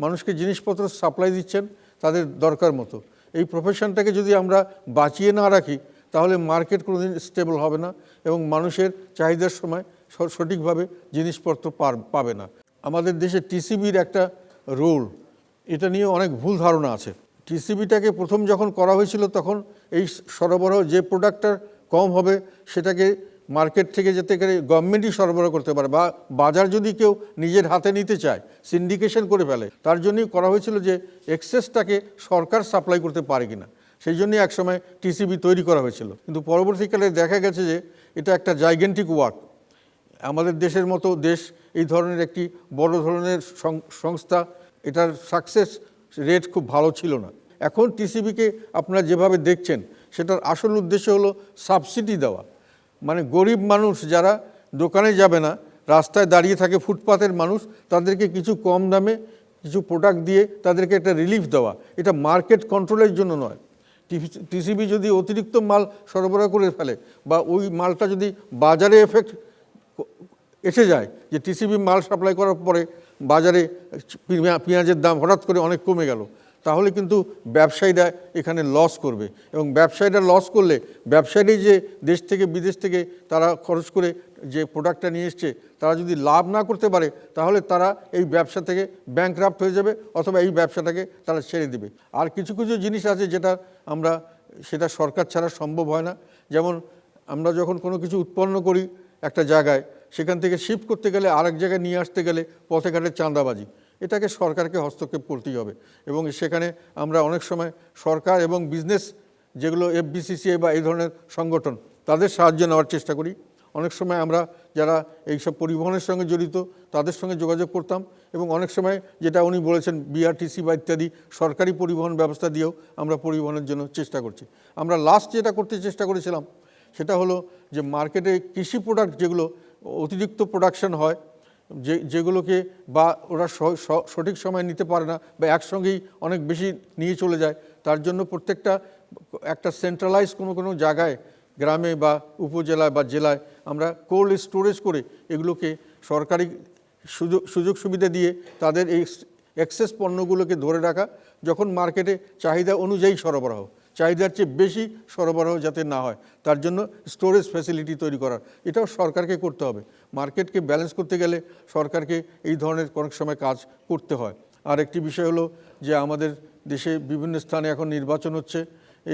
মানুষকে জিনিসপত্র সাপ্লাই দিচ্ছেন তাদের দরকার মতো। এই প্রফেশনটাকে যদি আমরা বাঁচিয়ে না রাখি তাহলে মার্কেট কোনোদিন স্টেবল হবে না এবং মানুষের চাহিদার সময় সঠিকভাবে জিনিসপত্র পাবে না। আমাদের দেশে টিসিবির একটা রোল, এটা নিয়ে অনেক ভুল ধারণা আছে। টিসিবিটাকে প্রথম যখন করা হয়েছিল তখন এই সরবরাহ, যে প্রোডাক্টটা কম হবে সেটাকে মার্কেট থেকে যাতে করে গভর্নমেন্টই সরবরাহ করতে পারে, বা বাজার যদি কেউ নিজের হাতে নিতে চায়, সিন্ডিকেশন করে ফেলে, তার জন্যই করা হয়েছিল যে এক্সেসটাকে সরকার সাপ্লাই করতে পারে কিনা, সেই জন্যই একসময় টিসিবি তৈরি করা হয়েছিল। কিন্তু পরবর্তীকালে দেখা গেছে যে এটা একটা জাইগেন্টিক ওয়ার্ক। আমাদের দেশের মতো দেশ এই ধরনের একটি বড় ধরনের সংস্থা, এটার সাকসেস রেট খুব ভালো ছিল না। এখন টিসিবিকে আপনারা যেভাবে দেখছেন সেটার আসল উদ্দেশ্য হলো সাবসিডি দেওয়া, মানে গরিব মানুষ যারা দোকানে যাবে না, রাস্তায় দাঁড়িয়ে থাকে, ফুটপাতের মানুষ, তাদেরকে কিছু কম দামে কিছু প্রোডাক্ট দিয়ে তাদেরকে একটা রিলিফ দেওয়া। এটা মার্কেট কন্ট্রোলের জন্য নয়। টিসিবি যদি অতিরিক্ত মাল সরবরাহ করে ফেলে বা ওই মালটা যদি বাজারে এফেক্ট এসে যায়, যে টিসিবি মাল সাপ্লাই করার পরে বাজারে পেঁয়াজের দাম হঠাৎ করে অনেক কমে গেল, তাহলে কিন্তু ব্যবসায়ীরা এখানে লস করবে। এবং ব্যবসায়ীরা লস করলে ব্যবসায়ী যে দেশ থেকে বিদেশ থেকে তারা খরচ করে যে প্রোডাক্টটা নিয়ে এসছে, তারা যদি লাভ না করতে পারে তাহলে তারা এই ব্যবসা থেকে ব্যাংকরাপ্ট হয়ে যাবে, অথবা এই ব্যবসাটাকে তারা ছেড়ে দেবে। আর কিছু কিছু জিনিস আছে যেটা সেটা সরকার ছাড়া সম্ভব হয় না। যেমন আমরা যখন কোনো কিছু উৎপন্ন করি একটা জায়গায়, সেখান থেকে শিফট করতে গেলে আরেক জায়গায় নিয়ে আসতে গেলে পথে ঘাটে চাঁদাবাজি, এটাকে সরকারকে হস্তক্ষেপ করতেই হবে। এবং সেখানে আমরা অনেক সময় সরকার এবং বিজনেস, যেগুলো এফবিসিসিআই বা এই ধরনের সংগঠন, তাদের সাহায্য নেওয়ার চেষ্টা করি। অনেক সময় আমরা যারা এইসব পরিবহনের সঙ্গে জড়িত তাদের সঙ্গে যোগাযোগ করতাম, এবং অনেক সময় যেটা উনি বলেছেন বিআরটিসি বা ইত্যাদি সরকারি পরিবহন ব্যবস্থা দিয়েও আমরা পরিবহনের জন্য চেষ্টা করছি। আমরা লাস্ট যেটা করতে চেষ্টা করেছিলাম সেটা হলো যে মার্কেটে কৃষি প্রোডাক্ট যেগুলো অতিরিক্ত প্রোডাকশন হয়, যেগুলোকে বা ওরা সঠিক সময় নিতে পারে না বা একসঙ্গেই অনেক বেশি নিয়ে চলে যায়, তার জন্য প্রত্যেকটা একটা সেন্ট্রালাইজ কোনো জায়গায়, গ্রামে বা উপজেলায় বা জেলায় আমরা কোল্ড স্টোরেজ করে এগুলোকে সরকারি সুযোগ সুবিধা দিয়ে তাদের এই এক্সেস পণ্যগুলোকে ধরে রাখা, যখন মার্কেটে চাহিদা অনুযায়ী সরবরাহ, চাহিদার চেয়ে বেশি সরবরাহ যাতে না হয় তার জন্য স্টোরেজ ফ্যাসিলিটি তৈরি করার, এটাও সরকারকে করতে হবে। মার্কেটকে ব্যালেন্স করতে গেলে সরকারকে এই ধরনের অনেক সময় কাজ করতে হয়। আর একটি বিষয় হলো যে আমাদের দেশে বিভিন্ন স্থানে এখন নির্বাচন হচ্ছে।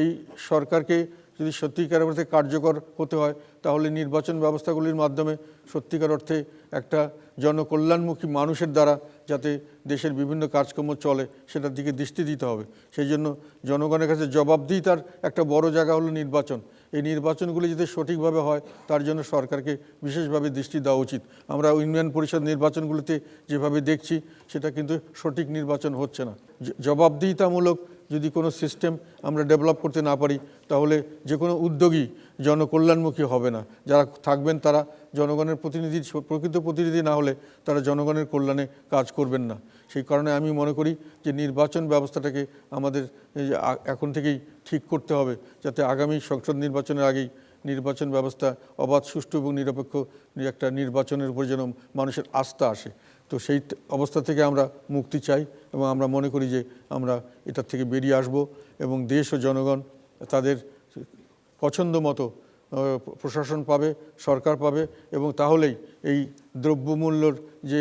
এই সরকারকে যদি সত্যিকার অর্থে কার্যকর হতে হয় তাহলে নির্বাচন ব্যবস্থাগুলির মাধ্যমে সত্যিকার অর্থে একটা জনকল্যাণমুখী মানুষের দ্বারা যাতে দেশের বিভিন্ন কাজকর্ম চলে সেটার দিকে দৃষ্টি দিতে হবে। সেই জন্য জনগণের কাছে জবাবদিহিতার একটা বড় জায়গা হলো নির্বাচন। এই নির্বাচনগুলি যদি সঠিকভাবে হয় তার জন্য সরকারকে বিশেষভাবে দৃষ্টি দেওয়া উচিত। আমরা ইউনিয়ন পরিষদ নির্বাচনগুলিতে যেভাবে দেখছি সেটা কিন্তু সঠিক নির্বাচন হচ্ছে না। জবাবদিহিতামূলক যদি কোনো সিস্টেম আমরা ডেভেলপ করতে না পারি তাহলে যে কোনো উদ্যোগী জনকল্যাণমুখী হবে না। যারা থাকবেন তারা জনগণের প্রতিনিধি, প্রকৃত প্রতিনিধি না হলে তারা জনগণের কল্যাণে কাজ করবেন না। সেই কারণে আমি মনে করি যে নির্বাচন ব্যবস্থাটাকে আমাদের এখন থেকেই ঠিক করতে হবে যাতে আগামী সংসদ নির্বাচনের আগেই নির্বাচন ব্যবস্থা অবাধ, সুষ্ঠু এবং নিরপেক্ষ একটা নির্বাচনের উপর যেন মানুষের আস্থা আসে। তো সেই অবস্থা থেকে আমরা মুক্তি চাই এবং আমরা মনে করি যে আমরা এটার থেকে বেরিয়ে আসব এবং দেশ ও জনগণ তাদের পছন্দ মতো প্রশাসন পাবে, সরকার পাবে এবং তাহলেই এই দ্রব্যমূল্যর যে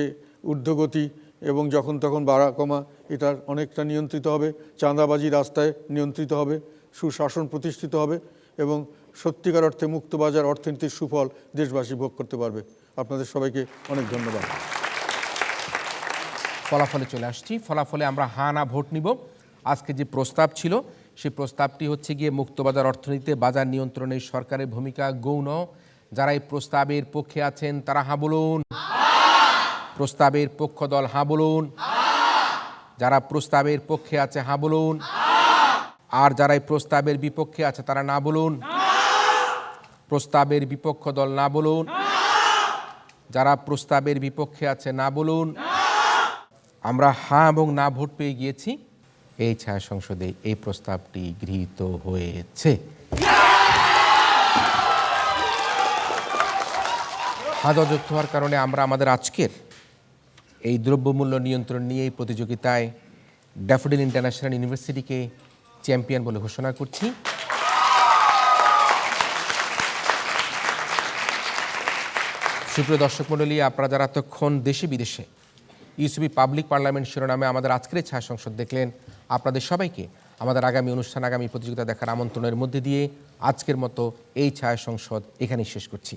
ঊর্ধ্বগতি এবং যখন তখন বাড়া কমা এটার অনেকটা নিয়ন্ত্রিত হবে, চাঁদাবাজি রাস্তায় নিয়ন্ত্রিত হবে, সুশাসন প্রতিষ্ঠিত হবে এবং সত্যিকার অর্থে মুক্তবাজার অর্থনীতির সুফল দেশবাসী ভোগ করতে পারবে। আপনাদের সবাইকে অনেক ধন্যবাদ। ফলাফলে চলে আসছি। ফলাফলে আমরা হা না ভোট নিব। আজকে যে প্রস্তাব ছিল সেই প্রস্তাবটি হচ্ছে গিয়ে মুক্তবাজার অর্থনীতিতে বাজার নিয়ন্ত্রণে সরকারের ভূমিকা গৌণ। যারা এই প্রস্তাবের পক্ষে আছেন তারা হা বলুন। প্রস্তাবের পক্ষ দল হা বলুন। যারা প্রস্তাবের পক্ষে আছে হা বলুন। আর যারা এই প্রস্তাবের বিপক্ষে আছে তারা না বলুন। প্রস্তাবের বিপক্ষ দল না বলুন। যারা প্রস্তাবের বিপক্ষে আছে না বলুন। আমরা হ্যাঁ এবং না ভোট পেয়ে গিয়েছি। এই ছায়া সংসদে এই প্রস্তাবটি গৃহীত হয়েছে। হাত অযুক্ত হওয়ার কারণে আমরা আমাদের আজকের এই দ্রব্যমূল্য নিয়ন্ত্রণ নিয়ে এই প্রতিযোগিতায় ড্যাফোডিল ইন্টারন্যাশনাল ইউনিভার্সিটিকে চ্যাম্পিয়ন বলে ঘোষণা করছি। সুপ্রিয় দর্শক মণ্ডলী, আপনারা যারা এতক্ষণ দেশে বিদেশে ইউসিবি পাবলিক পার্লামেন্ট শিরোনামে আমাদের আজকের ছায়া সংসদ দেখলেন, আপনাদের সবাইকে আমাদের আগামী অনুষ্ঠান, আগামী প্রতিযোগিতা দেখার আমন্ত্রণের মধ্যে দিয়ে আজকের মতো এই ছায়া সংসদ এখানেই শেষ করছি।